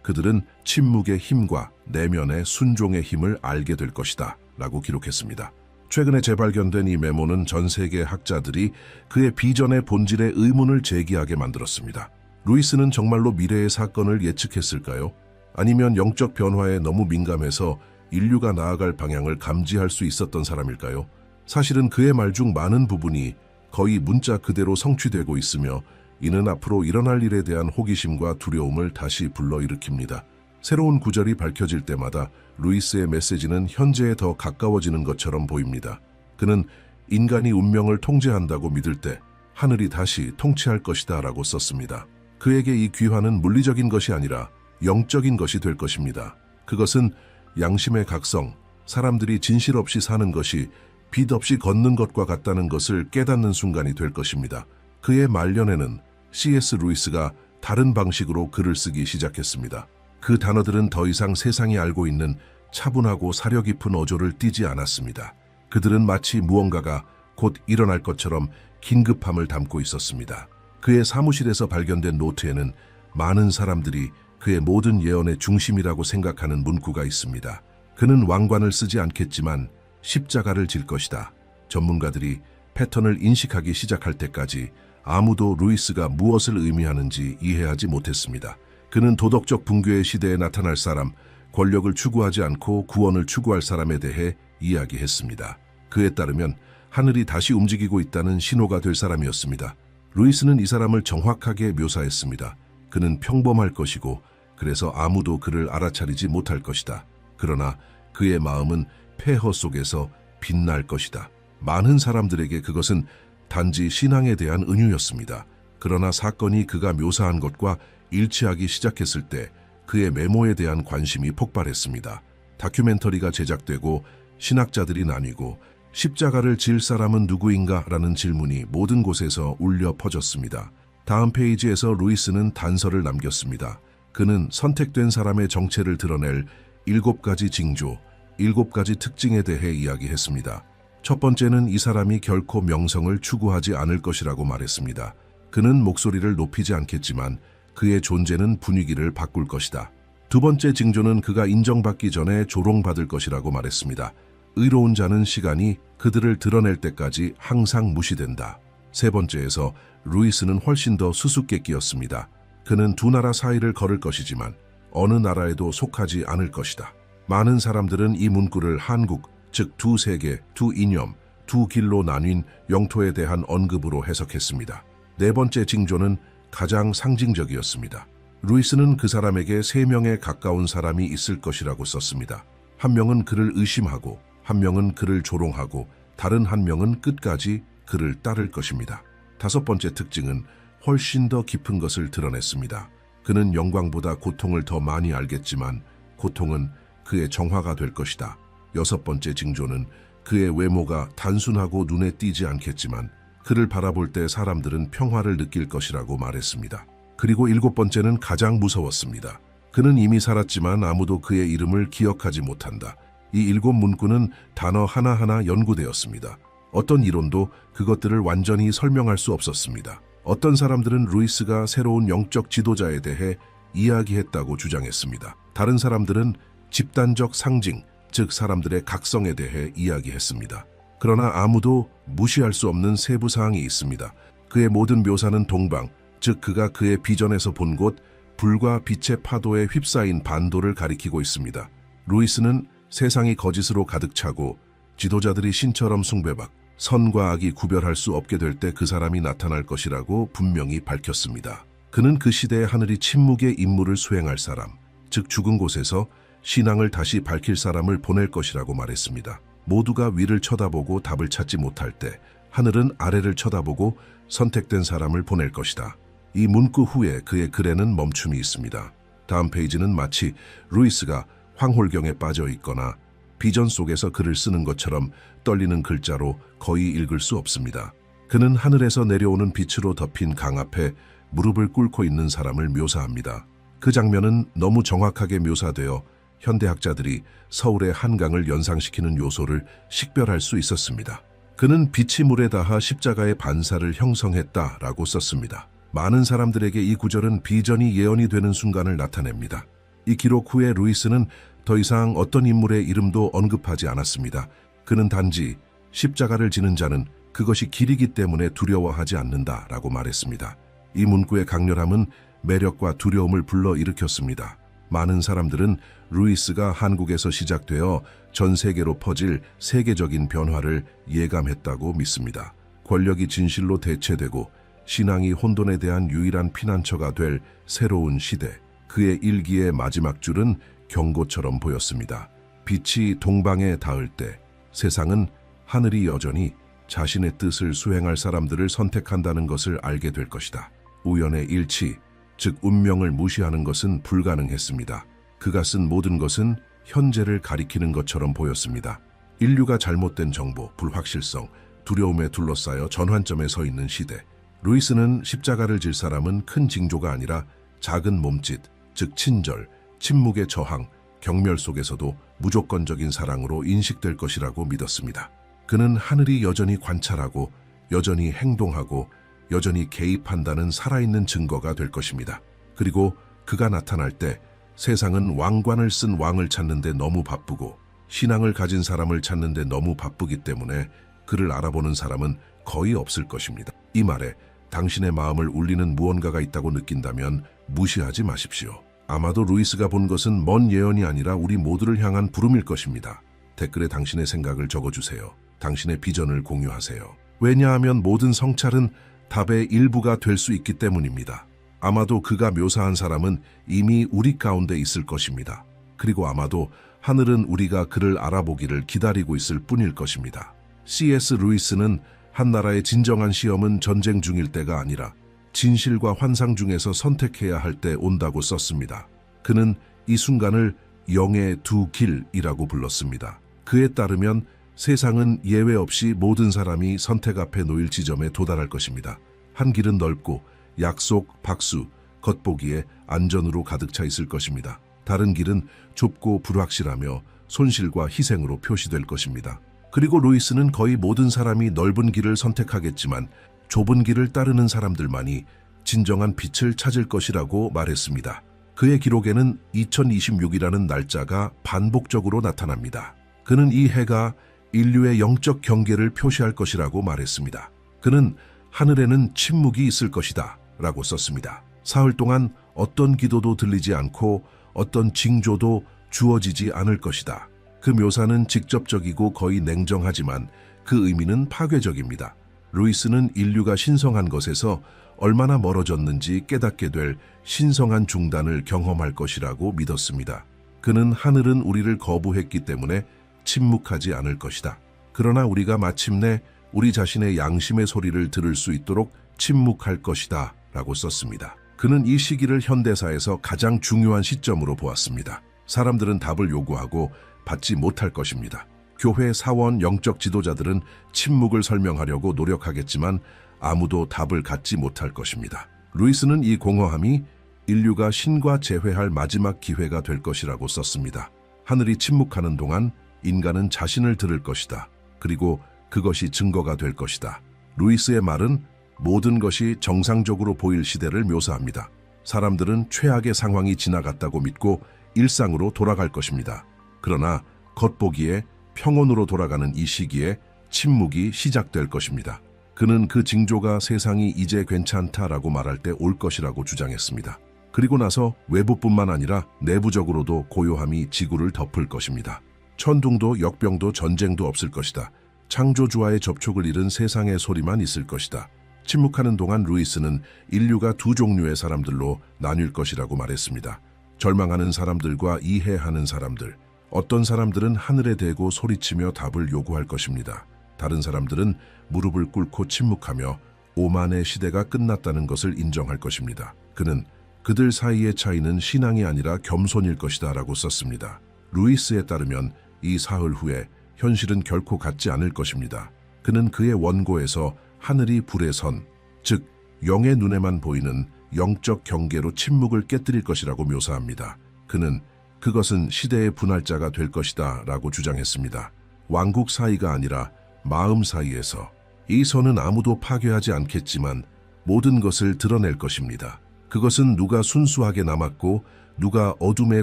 그들은 침묵의 힘과 내면의 순종의 힘을 알게 될 것이다 라고 기록했습니다. 최근에 재발견된 이 메모는 전 세계 학자들이 그의 비전의 본질에 의문을 제기하게 만들었습니다. 루이스는 정말로 미래의 사건을 예측했을까요? 아니면 영적 변화에 너무 민감해서 인류가 나아갈 방향을 감지할 수 있었던 사람일까요? 사실은 그의 말 중 많은 부분이 거의 문자 그대로 성취되고 있으며 이는 앞으로 일어날 일에 대한 호기심과 두려움을 다시 불러일으킵니다. 새로운 구절이 밝혀질 때마다 루이스의 메시지는 현재에 더 가까워지는 것처럼 보입니다. 그는 인간이 운명을 통제한다고 믿을 때 하늘이 다시 통치할 것이다 라고 썼습니다. 그에게 이 귀환은 물리적인 것이 아니라 영적인 것이 될 것입니다. 그것은 양심의 각성, 사람들이 진실 없이 사는 것이 빛 없이 걷는 것과 같다는 것을 깨닫는 순간이 될 것입니다. 그의 말년에는 C.S. 루이스가 다른 방식으로 글을 쓰기 시작했습니다. 그 단어들은 더 이상 세상이 알고 있는 차분하고 사려 깊은 어조를 띠지 않았습니다. 그들은 마치 무언가가 곧 일어날 것처럼 긴급함을 담고 있었습니다. 그의 사무실에서 발견된 노트에는 많은 사람들이 그의 모든 예언의 중심이라고 생각하는 문구가 있습니다. 그는 왕관을 쓰지 않겠지만 십자가를 질 것이다. 전문가들이 패턴을 인식하기 시작할 때까지 아무도 루이스가 무엇을 의미하는지 이해하지 못했습니다. 그는 도덕적 붕괴의 시대에 나타날 사람, 권력을 추구하지 않고 구원을 추구할 사람에 대해 이야기했습니다. 그에 따르면 하늘이 다시 움직이고 있다는 신호가 될 사람이었습니다. 루이스는 이 사람을 정확하게 묘사했습니다. 그는 평범할 것이고 그래서 아무도 그를 알아차리지 못할 것이다. 그러나 그의 마음은 폐허 속에서 빛날 것이다. 많은 사람들에게 그것은 단지 신앙에 대한 은유였습니다. 그러나 사건이 그가 묘사한 것과 일치하기 시작했을 때 그의 메모에 대한 관심이 폭발했습니다. 다큐멘터리가 제작되고 신학자들이 나뉘고 십자가를 질 사람은 누구인가? 라는 질문이 모든 곳에서 울려 퍼졌습니다. 다음 페이지에서 루이스는 단서를 남겼습니다. 그는 선택된 사람의 정체를 드러낼 7가지 징조, 7가지 특징에 대해 이야기했습니다. 첫 번째는 이 사람이 결코 명성을 추구하지 않을 것이라고 말했습니다. 그는 목소리를 높이지 않겠지만 그의 존재는 분위기를 바꿀 것이다. 두 번째 징조는 그가 인정받기 전에 조롱받을 것이라고 말했습니다. 의로운 자는 시간이 그들을 드러낼 때까지 항상 무시된다. 세 번째에서 루이스는 훨씬 더 수수께끼였습니다. 그는 두 나라 사이를 걸을 것이지만 어느 나라에도 속하지 않을 것이다. 많은 사람들은 이 문구를 한국, 즉 두 세계, 두 이념, 두 길로 나뉜 영토에 대한 언급으로 해석했습니다. 네 번째 징조는 가장 상징적이었습니다. 루이스는 그 사람에게 3명에 가까운 사람이 있을 것이라고 썼습니다. 한 명은 그를 의심하고, 한 명은 그를 조롱하고, 다른 한 명은 끝까지 그를 따를 것입니다. 5번째 특징은 훨씬 더 깊은 것을 드러냈습니다. 그는 영광보다 고통을 더 많이 알겠지만 고통은 그의 정화가 될 것이다. 6번째 징조는 그의 외모가 단순하고 눈에 띄지 않겠지만 그를 바라볼 때 사람들은 평화를 느낄 것이라고 말했습니다. 그리고 7번째는 가장 무서웠습니다. 그는 이미 살았지만 아무도 그의 이름을 기억하지 못한다. 이 7문구는 단어 하나하나 연구되었습니다. 어떤 이론도 그것들을 완전히 설명할 수 없었습니다. 어떤 사람들은 루이스가 새로운 영적 지도자에 대해 이야기했다고 주장했습니다. 다른 사람들은 집단적 상징, 즉 사람들의 각성에 대해 이야기했습니다. 그러나 아무도 무시할 수 없는 세부 사항이 있습니다. 그의 모든 묘사는 동방, 즉 그가 그의 비전에서 본 곳, 불과 빛의 파도에 휩싸인 반도를 가리키고 있습니다. 루이스는 세상이 거짓으로 가득 차고 지도자들이 신처럼 숭배받, 선과 악이 구별할 수 없게 될 때 그 사람이 나타날 것이라고 분명히 밝혔습니다. 그는 그 시대의 하늘이 침묵의 임무를 수행할 사람, 즉 죽은 곳에서 신앙을 다시 밝힐 사람을 보낼 것이라고 말했습니다. 모두가 위를 쳐다보고 답을 찾지 못할 때 하늘은 아래를 쳐다보고 선택된 사람을 보낼 것이다. 이 문구 후에 그의 글에는 멈춤이 있습니다. 다음 페이지는 마치 루이스가 황홀경에 빠져 있거나 비전 속에서 글을 쓰는 것처럼 떨리는 글자로 거의 읽을 수 없습니다. 그는 하늘에서 내려오는 빛으로 덮인 강 앞에 무릎을 꿇고 있는 사람을 묘사합니다. 그 장면은 너무 정확하게 묘사되어 현대학자들이 서울의 한강을 연상시키는 요소를 식별할 수 있었습니다. 그는 빛이 물에 닿아 십자가의 반사를 형성했다라고 썼습니다. 많은 사람들에게 이 구절은 비전이 예언이 되는 순간을 나타냅니다. 이 기록 후에 루이스는 더 이상 어떤 인물의 이름도 언급하지 않았습니다. 그는 단지 십자가를 지는 자는 그것이 길이기 때문에 두려워하지 않는다라고 말했습니다. 이 문구의 강렬함은 매력과 두려움을 불러일으켰습니다. 많은 사람들은 루이스가 한국에서 시작되어 전 세계로 퍼질 세계적인 변화를 예감했다고 믿습니다. 권력이 진실로 대체되고 신앙이 혼돈에 대한 유일한 피난처가 될 새로운 시대. 그의 일기의 마지막 줄은 경고처럼 보였습니다. 빛이 동방에 닿을 때 세상은 하늘이 여전히 자신의 뜻을 수행할 사람들을 선택한다는 것을 알게 될 것이다. 우연의 일치, 즉 운명을 무시하는 것은 불가능했습니다. 그가 쓴 모든 것은 현재를 가리키는 것처럼 보였습니다. 인류가 잘못된 정보, 불확실성, 두려움에 둘러싸여 전환점에 서 있는 시대. 루이스는 십자가를 질 사람은 큰 징조가 아니라 작은 몸짓, 즉 친절, 침묵의 저항, 경멸 속에서도 무조건적인 사랑으로 인식될 것이라고 믿었습니다. 그는 하늘이 여전히 관찰하고 여전히 행동하고 여전히 개입한다는 살아있는 증거가 될 것입니다. 그리고 그가 나타날 때 세상은 왕관을 쓴 왕을 찾는데 너무 바쁘고 신앙을 가진 사람을 찾는데 너무 바쁘기 때문에 그를 알아보는 사람은 거의 없을 것입니다. 이 말에 당신의 마음을 울리는 무언가가 있다고 느낀다면 무시하지 마십시오. 아마도 루이스가 본 것은 먼 예언이 아니라 우리 모두를 향한 부름일 것입니다. 댓글에 당신의 생각을 적어주세요. 당신의 비전을 공유하세요. 왜냐하면 모든 성찰은 답의 일부가 될 수 있기 때문입니다. 아마도 그가 묘사한 사람은 이미 우리 가운데 있을 것입니다. 그리고 아마도 하늘은 우리가 그를 알아보기를 기다리고 있을 뿐일 것입니다. C.S. 루이스는 한 나라의 진정한 시험은 전쟁 중일 때가 아니라 진실과 환상 중에서 선택해야 할 때 온다고 썼습니다. 그는 이 순간을 영의 두 길이라고 불렀습니다. 그에 따르면 세상은 예외 없이 모든 사람이 선택 앞에 놓일 지점에 도달할 것입니다. 한 길은 넓고 약속, 박수, 겉보기에 안전으로 가득 차 있을 것입니다. 다른 길은 좁고 불확실하며 손실과 희생으로 표시될 것입니다. 그리고 루이스는 거의 모든 사람이 넓은 길을 선택하겠지만 좁은 길을 따르는 사람들만이 진정한 빛을 찾을 것이라고 말했습니다. 그의 기록에는 2026이라는 날짜가 반복적으로 나타납니다. 그는 이 해가 인류의 영적 경계를 표시할 것이라고 말했습니다. 그는 하늘에는 침묵이 있을 것이다 라고 썼습니다. 사흘 동안 어떤 기도도 들리지 않고 어떤 징조도 주어지지 않을 것이다. 그 묘사는 직접적이고 거의 냉정하지만 그 의미는 파괴적입니다. 루이스는 인류가 신성한 것에서 얼마나 멀어졌는지 깨닫게 될 신성한 중단을 경험할 것이라고 믿었습니다. 그는 하늘은 우리를 거부했기 때문에 침묵하지 않을 것이다. 그러나 우리가 마침내 우리 자신의 양심의 소리를 들을 수 있도록 침묵할 것이다 라고 썼습니다. 그는 이 시기를 현대사에서 가장 중요한 시점으로 보았습니다. 사람들은 답을 요구하고 받지 못할 것입니다. 교회, 사원, 영적 지도자들은 침묵을 설명하려고 노력하겠지만 아무도 답을 갖지 못할 것입니다. 루이스는 이 공허함이 인류가 신과 재회할 마지막 기회가 될 것이라고 썼습니다. 하늘이 침묵하는 동안 인간은 자신을 들을 것이다. 그리고 그것이 증거가 될 것이다. 루이스의 말은 모든 것이 정상적으로 보일 시대를 묘사합니다. 사람들은 최악의 상황이 지나갔다고 믿고 일상으로 돌아갈 것입니다. 그러나 겉보기에 평온으로 돌아가는 이 시기에 침묵이 시작될 것입니다. 그는 그 징조가 세상이 이제 괜찮다라고 말할 때 올 것이라고 주장했습니다. 그리고 나서 외부뿐만 아니라 내부적으로도 고요함이 지구를 덮을 것입니다. 천둥도 역병도 전쟁도 없을 것이다. 창조주와의 접촉을 잃은 세상의 소리만 있을 것이다. 침묵하는 동안 루이스는 인류가 두 종류의 사람들로 나뉠 것이라고 말했습니다. 절망하는 사람들과 이해하는 사람들. 어떤 사람들은 하늘에 대고 소리치며 답을 요구할 것입니다. 다른 사람들은 무릎을 꿇고 침묵하며 오만의 시대가 끝났다는 것을 인정할 것입니다. 그는 그들 사이의 차이는 신앙이 아니라 겸손일 것이다 라고 썼습니다. 루이스에 따르면 이 사흘 후에 현실은 결코 같지 않을 것입니다. 그는 그의 원고에서 하늘이 불의 선, 즉 영의 눈에만 보이는 영적 경계로 침묵을 깨뜨릴 것이라고 묘사합니다. 그는 그것은 시대의 분할자가 될 것이다 라고 주장했습니다. 왕국 사이가 아니라 마음 사이에서. 이 선은 아무도 파괴하지 않겠지만 모든 것을 드러낼 것입니다. 그것은 누가 순수하게 남았고 누가 어둠에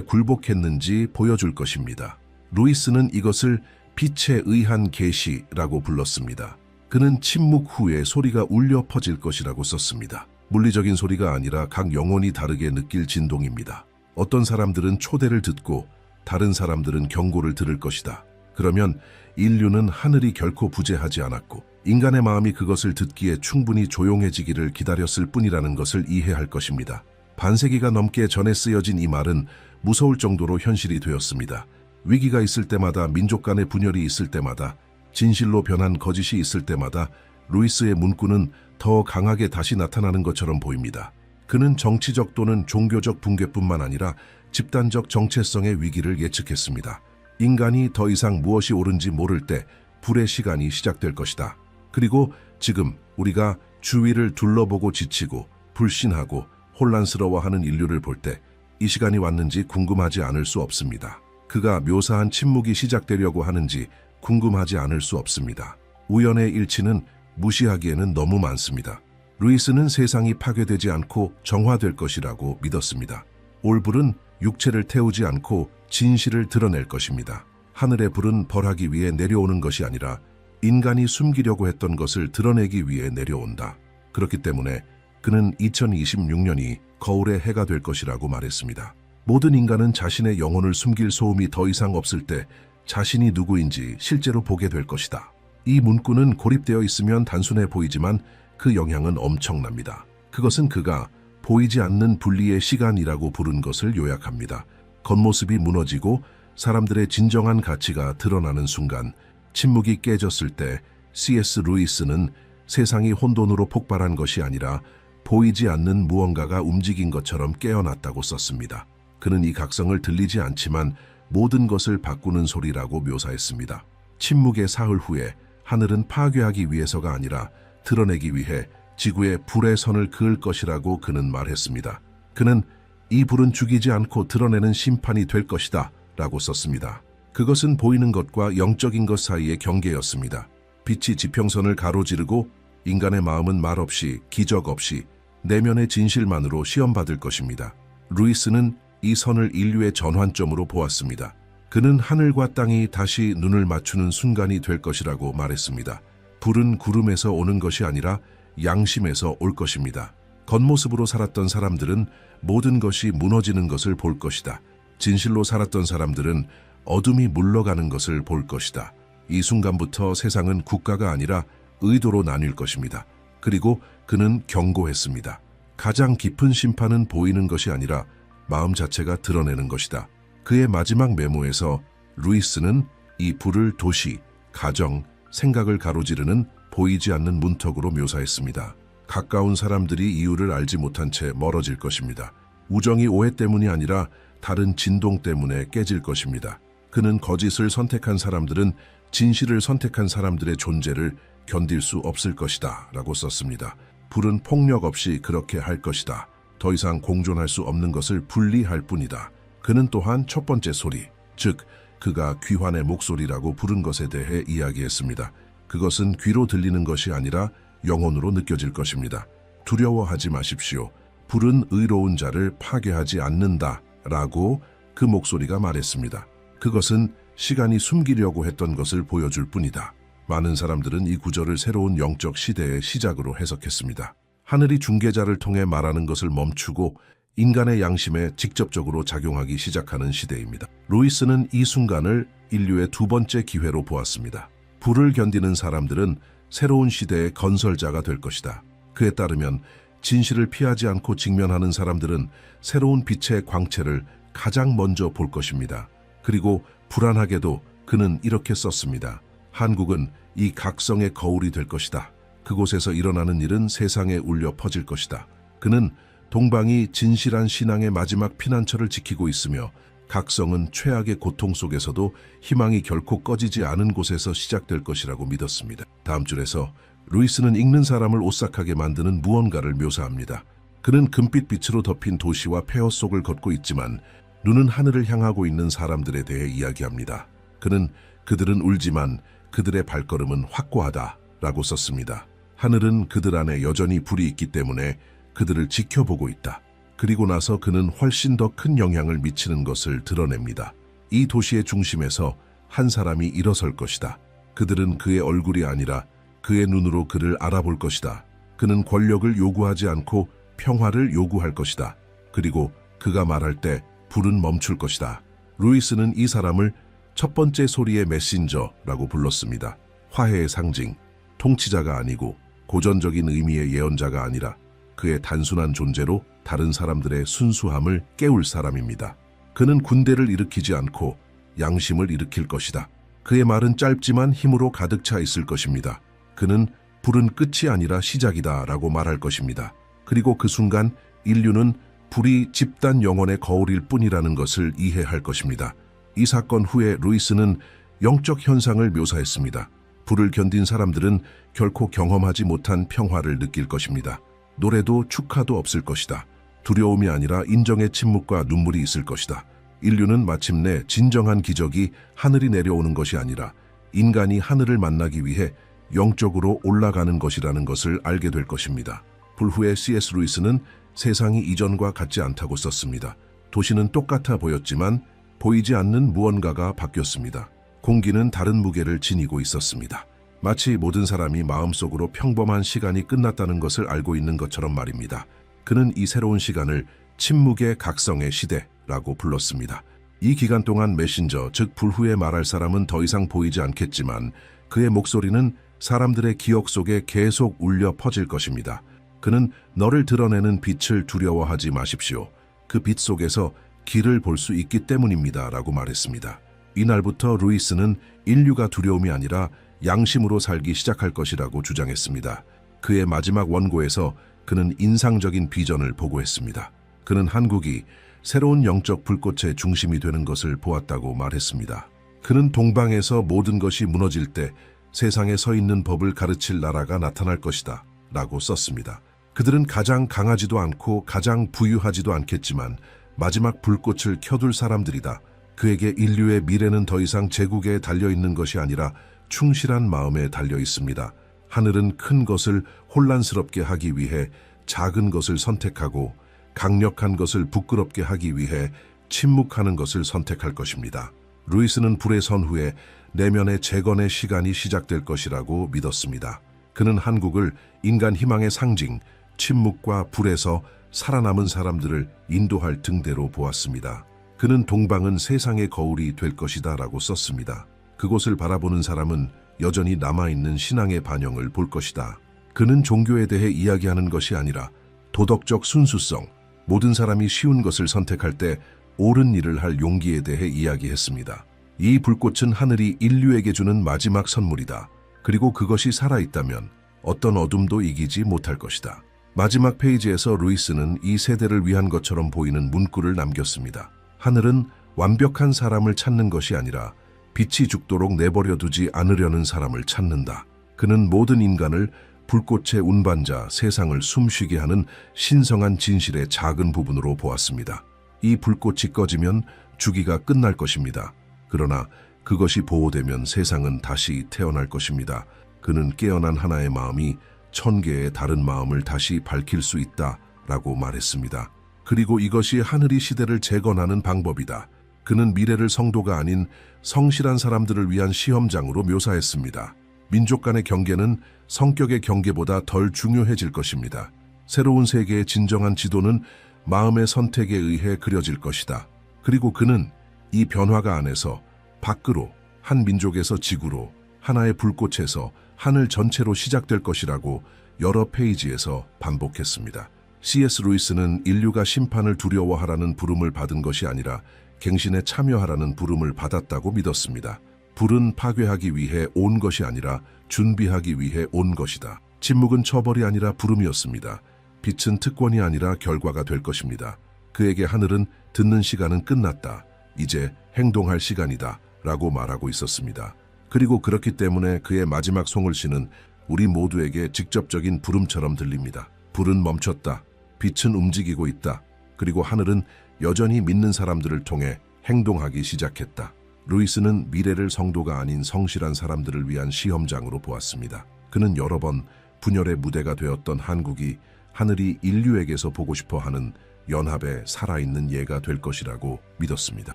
굴복했는지 보여줄 것입니다. 루이스는 이것을 빛에 의한 계시라고 불렀습니다. 그는 침묵 후에 소리가 울려 퍼질 것이라고 썼습니다. 물리적인 소리가 아니라 각 영혼이 다르게 느낄 진동입니다. 어떤 사람들은 초대를 듣고 다른 사람들은 경고를 들을 것이다. 그러면 인류는 하늘이 결코 부재하지 않았고 인간의 마음이 그것을 듣기에 충분히 조용해지기를 기다렸을 뿐이라는 것을 이해할 것입니다. 반세기가 넘게 전에 쓰여진 이 말은 무서울 정도로 현실이 되었습니다. 위기가 있을 때마다, 민족 간의 분열이 있을 때마다, 진실로 변한 거짓이 있을 때마다 루이스의 문구는 더 강하게 다시 나타나는 것처럼 보입니다. 그는 정치적 또는 종교적 붕괴뿐만 아니라 집단적 정체성의 위기를 예측했습니다. 인간이 더 이상 무엇이 옳은지 모를 때 불의 시간이 시작될 것이다. 그리고 지금 우리가 주위를 둘러보고 지치고 불신하고 혼란스러워하는 인류를 볼 때 이 시간이 왔는지 궁금하지 않을 수 없습니다. 그가 묘사한 침묵이 시작되려고 하는지 궁금하지 않을 수 없습니다. 우연의 일치는 무시하기에는 너무 많습니다. 루이스는 세상이 파괴되지 않고 정화될 것이라고 믿었습니다. 올불은 육체를 태우지 않고 진실을 드러낼 것입니다. 하늘의 불은 벌하기 위해 내려오는 것이 아니라 인간이 숨기려고 했던 것을 드러내기 위해 내려온다. 그렇기 때문에 그는 2026년이 거울의 해가 될 것이라고 말했습니다. 모든 인간은 자신의 영혼을 숨길 소음이 더 이상 없을 때 자신이 누구인지 실제로 보게 될 것이다. 이 문구는 고립되어 있으면 단순해 보이지만 그 영향은 엄청납니다. 그것은 그가 보이지 않는 분리의 시간이라고 부른 것을 요약합니다. 겉모습이 무너지고 사람들의 진정한 가치가 드러나는 순간, 침묵이 깨졌을 때 C.S. 루이스는 세상이 혼돈으로 폭발한 것이 아니라 보이지 않는 무언가가 움직인 것처럼 깨어났다고 썼습니다. 그는 이 각성을 들리지 않지만 모든 것을 바꾸는 소리라고 묘사했습니다. 침묵의 사흘 후에 하늘은 파괴하기 위해서가 아니라 드러내기 위해 지구에 불의 선을 그을 것이라고 그는 말했습니다. 그는 이 불은 죽이지 않고 드러내는 심판이 될 것이다 라고 썼습니다. 그것은 보이는 것과 영적인 것 사이의 경계였습니다. 빛이 지평선을 가로지르고 인간의 마음은 말없이, 기적 없이 내면의 진실만으로 시험받을 것입니다. 루이스는 이 선을 인류의 전환점으로 보았습니다. 그는 하늘과 땅이 다시 눈을 맞추는 순간이 될 것이라고 말했습니다. 불은 구름에서 오는 것이 아니라 양심에서 올 것입니다. 겉모습으로 살았던 사람들은 모든 것이 무너지는 것을 볼 것이다. 진실로 살았던 사람들은 어둠이 물러가는 것을 볼 것이다. 이 순간부터 세상은 국가가 아니라 의도로 나뉠 것입니다. 그리고 그는 경고했습니다. 가장 깊은 심판은 보이는 것이 아니라 마음 자체가 드러내는 것이다. 그의 마지막 메모에서 루이스는 이 불을 도시, 가정, 생각을 가로지르는 보이지 않는 문턱으로 묘사했습니다. 가까운 사람들이 이유를 알지 못한 채 멀어질 것입니다. 우정이 오해 때문이 아니라 다른 진동 때문에 깨질 것입니다. 그는 거짓을 선택한 사람들은 진실을 선택한 사람들의 존재를 견딜 수 없을 것이다 라고 썼습니다. 불은 폭력 없이 그렇게 할 것이다. 더 이상 공존할 수 없는 것을 분리할 뿐이다. 그는 또한 첫 번째 소리, 즉 그가 귀환의 목소리라고 부른 것에 대해 이야기했습니다. 그것은 귀로 들리는 것이 아니라 영혼으로 느껴질 것입니다. 두려워하지 마십시오. 불은 의로운 자를 파괴하지 않는다 라고 그 목소리가 말했습니다. 그것은 시간이 숨기려고 했던 것을 보여줄 뿐이다. 많은 사람들은 이 구절을 새로운 영적 시대의 시작으로 해석했습니다. 하늘이 중개자를 통해 말하는 것을 멈추고 인간의 양심에 직접적으로 작용하기 시작하는 시대입니다. 루이스는 이 순간을 인류의 두 번째 기회로 보았습니다. 불을 견디는 사람들은 새로운 시대의 건설자가 될 것이다. 그에 따르면 진실을 피하지 않고 직면하는 사람들은 새로운 빛의 광채를 가장 먼저 볼 것입니다. 그리고 불안하게도 그는 이렇게 썼습니다. 한국은 이 각성의 거울이 될 것이다. 그곳에서 일어나는 일은 세상에 울려 퍼질 것이다. 그는 동방이 진실한 신앙의 마지막 피난처를 지키고 있으며 각성은 최악의 고통 속에서도 희망이 결코 꺼지지 않은 곳에서 시작될 것이라고 믿었습니다. 다음 줄에서 루이스는 읽는 사람을 오싹하게 만드는 무언가를 묘사합니다. 그는 금빛 빛으로 덮인 도시와 폐허 속을 걷고 있지만 눈은 하늘을 향하고 있는 사람들에 대해 이야기합니다. 그는 그들은 울지만 그들의 발걸음은 확고하다 라고 썼습니다. 하늘은 그들 안에 여전히 불이 있기 때문에 그들을 지켜보고 있다. 그리고 나서 그는 훨씬 더 큰 영향을 미치는 것을 드러냅니다. 이 도시의 중심에서 한 사람이 일어설 것이다. 그들은 그의 얼굴이 아니라 그의 눈으로 그를 알아볼 것이다. 그는 권력을 요구하지 않고 평화를 요구할 것이다. 그리고 그가 말할 때 불은 멈출 것이다. 루이스는 이 사람을 첫 번째 소리의 메신저라고 불렀습니다. 화해의 상징, 통치자가 아니고 고전적인 의미의 예언자가 아니라 그의 단순한 존재로 다른 사람들의 순수함을 깨울 사람입니다. 그는 군대를 일으키지 않고 양심을 일으킬 것이다. 그의 말은 짧지만 힘으로 가득 차 있을 것입니다. 그는 불은 끝이 아니라 시작이다 라고 말할 것입니다. 그리고 그 순간 인류는 불이 집단 영혼의 거울일 뿐이라는 것을 이해할 것입니다. 이 사건 후에 루이스는 영적 현상을 묘사했습니다. 불을 견딘 사람들은 결코 경험하지 못한 평화를 느낄 것입니다. 노래도 축하도 없을 것이다. 두려움이 아니라 인정의 침묵과 눈물이 있을 것이다. 인류는 마침내 진정한 기적이 하늘이 내려오는 것이 아니라 인간이 하늘을 만나기 위해 영적으로 올라가는 것이라는 것을 알게 될 것입니다. 불 후에 C.S. 루이스는 세상이 이전과 같지 않다고 썼습니다. 도시는 똑같아 보였지만 보이지 않는 무언가가 바뀌었습니다. 공기는 다른 무게를 지니고 있었습니다. 마치 모든 사람이 마음속으로 평범한 시간이 끝났다는 것을 알고 있는 것처럼 말입니다. 그는 이 새로운 시간을 침묵의 각성의 시대라고 불렀습니다. 이 기간 동안 메신저, 즉 불 후에 말할 사람은 더 이상 보이지 않겠지만 그의 목소리는 사람들의 기억 속에 계속 울려 퍼질 것입니다. 그는 너를 드러내는 빛을 두려워하지 마십시오. 그 빛 속에서 길을 볼 수 있기 때문입니다. 라고 말했습니다. 이날부터 루이스는 인류가 두려움이 아니라 양심으로 살기 시작할 것이라고 주장했습니다. 그의 마지막 원고에서 그는 인상적인 비전을 보고했습니다. 그는 한국이 새로운 영적 불꽃의 중심이 되는 것을 보았다고 말했습니다. 그는 동방에서 모든 것이 무너질 때 세상에 서 있는 법을 가르칠 나라가 나타날 것이다 라고 썼습니다. 그들은 가장 강하지도 않고 가장 부유하지도 않겠지만 마지막 불꽃을 켜둘 사람들이다. 그에게 인류의 미래는 더 이상 제국에 달려있는 것이 아니라 충실한 마음에 달려 있습니다. 하늘은 큰 것을 혼란스럽게 하기 위해 작은 것을 선택하고 강력한 것을 부끄럽게 하기 위해 침묵하는 것을 선택할 것입니다. 루이스는 불의 선후에 내면의 재건의 시간이 시작될 것이라고 믿었습니다. 그는 한국을 인간 희망의 상징, 침묵과 불에서 살아남은 사람들을 인도할 등대로 보았습니다. 그는 동방은 세상의 거울이 될 것이다 라고 썼습니다. 그곳을 바라보는 사람은 여전히 남아있는 신앙의 반영을 볼 것이다. 그는 종교에 대해 이야기하는 것이 아니라 도덕적 순수성, 모든 사람이 쉬운 것을 선택할 때 옳은 일을 할 용기에 대해 이야기했습니다. 이 불꽃은 하늘이 인류에게 주는 마지막 선물이다. 그리고 그것이 살아있다면 어떤 어둠도 이기지 못할 것이다. 마지막 페이지에서 루이스는 이 세대를 위한 것처럼 보이는 문구를 남겼습니다. 하늘은 완벽한 사람을 찾는 것이 아니라 빛이 죽도록 내버려 두지 않으려는 사람을 찾는다. 그는 모든 인간을 불꽃의 운반자, 세상을 숨쉬게 하는 신성한 진실의 작은 부분으로 보았습니다. 이 불꽃이 꺼지면 주기가 끝날 것입니다. 그러나 그것이 보호되면 세상은 다시 태어날 것입니다. 그는 깨어난 하나의 마음이 1000개의 다른 마음을 다시 밝힐 수 있다라고 말했습니다. 그리고 이것이 하늘이 시대를 재건하는 방법이다. 그는 미래를 성도가 아닌 성실한 사람들을 위한 시험장으로 묘사했습니다. 민족 간의 경계는 성격의 경계보다 덜 중요해질 것입니다. 새로운 세계의 진정한 지도는 마음의 선택에 의해 그려질 것이다. 그리고 그는 이 변화가 안에서 밖으로, 한 민족에서 지구로, 하나의 불꽃에서 하늘 전체로 시작될 것이라고 여러 페이지에서 반복했습니다. C.S. 루이스는 인류가 심판을 두려워하라는 부름을 받은 것이 아니라 갱신에 참여하라는 부름을 받았다고 믿었습니다. 불은 파괴하기 위해 온 것이 아니라 준비하기 위해 온 것이다. 침묵은 처벌이 아니라 부름이었습니다. 빛은 특권이 아니라 결과가 될 것입니다. 그에게 하늘은 듣는 시간은 끝났다. 이제 행동할 시간이다. 라고 말하고 있었습니다. 그리고 그렇기 때문에 그의 마지막 송을시는 우리 모두에게 직접적인 부름처럼 들립니다. 불은 멈췄다. 빛은 움직이고 있다. 그리고 하늘은 여전히 믿는 사람들을 통해 행동하기 시작했다. 루이스는 미래를 성도가 아닌 성실한 사람들을 위한 시험장으로 보았습니다. 그는 여러 번 분열의 무대가 되었던 한국이 하늘이 인류에게서 보고 싶어하는 연합의 살아있는 예가 될 것이라고 믿었습니다.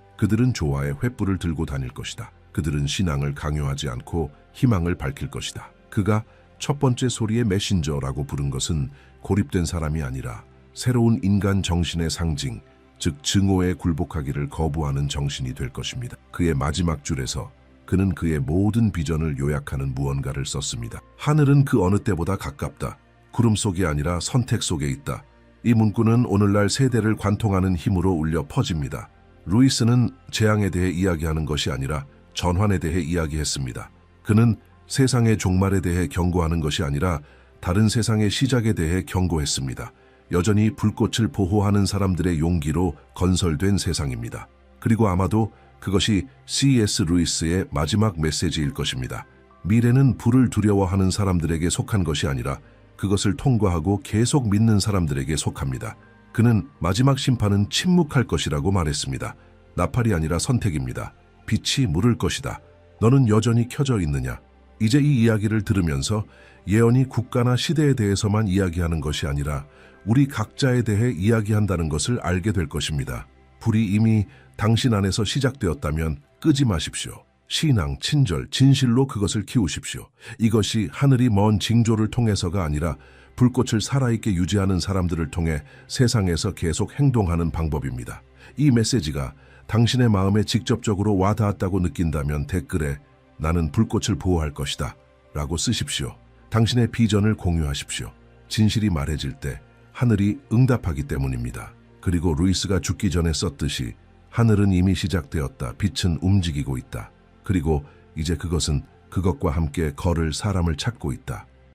그들은 조화의 횃불을 들고 다닐 것이다. 그들은 신앙을 강요하지 않고 희망을 밝힐 것이다. 그가 첫 번째 소리의 메신저라고 부른 것은 고립된 사람이 아니라 새로운 인간 정신의 상징, 즉 증오에 굴복하기를 거부하는 정신이 될 것입니다. 그의 마지막 줄에서 그는 그의 모든 비전을 요약하는 무언가를 썼습니다. 하늘은 그 어느 때보다 가깝다. 구름 속이 아니라 선택 속에 있다. 이 문구는 오늘날 세대를 관통하는 힘으로 울려 퍼집니다. 루이스는 재앙에 대해 이야기하는 것이 아니라 전환에 대해 이야기했습니다. 그는 세상의 종말에 대해 경고하는 것이 아니라 다른 세상의 시작에 대해 경고했습니다. 여전히 불꽃을 보호하는 사람들의 용기로 건설된 세상입니다. 그리고 아마도 그것이 C.S. 루이스의 마지막 메시지일 것입니다. 미래는 불을 두려워하는 사람들에게 속한 것이 아니라 그것을 통과하고 계속 믿는 사람들에게 속합니다. 그는 마지막 심판은 침묵할 것이라고 말했습니다. 나팔이 아니라 선택입니다. 빛이 물을 것이다. 너는 여전히 켜져 있느냐? 이제 이 이야기를 들으면서 예언이 국가나 시대에 대해서만 이야기하는 것이 아니라 우리 각자에 대해 이야기한다는 것을 알게 될 것입니다. 불이 이미 당신 안에서 시작되었다면 끄지 마십시오. 신앙, 친절, 진실로 그것을 키우십시오. 이것이 하늘이 먼 징조를 통해서가 아니라 불꽃을 살아있게 유지하는 사람들을 통해 세상에서 계속 행동하는 방법입니다. 이 메시지가 당신의 마음에 직접적으로 와닿았다고 느낀다면 댓글에 나는 불꽃을 보호할 것이다 라고 쓰십시오. 당신의 비전을 공유하십시오. 진실이 말해질 때 하늘이 응답하기 때문입니다. 그리고 루이스가 죽기 전에 썼듯이 하늘은 이미 시작되었다. 빛은 움직이고 있다. 그리고 이제 그것은 그것과 함께 걸을 사람을 찾고 있다.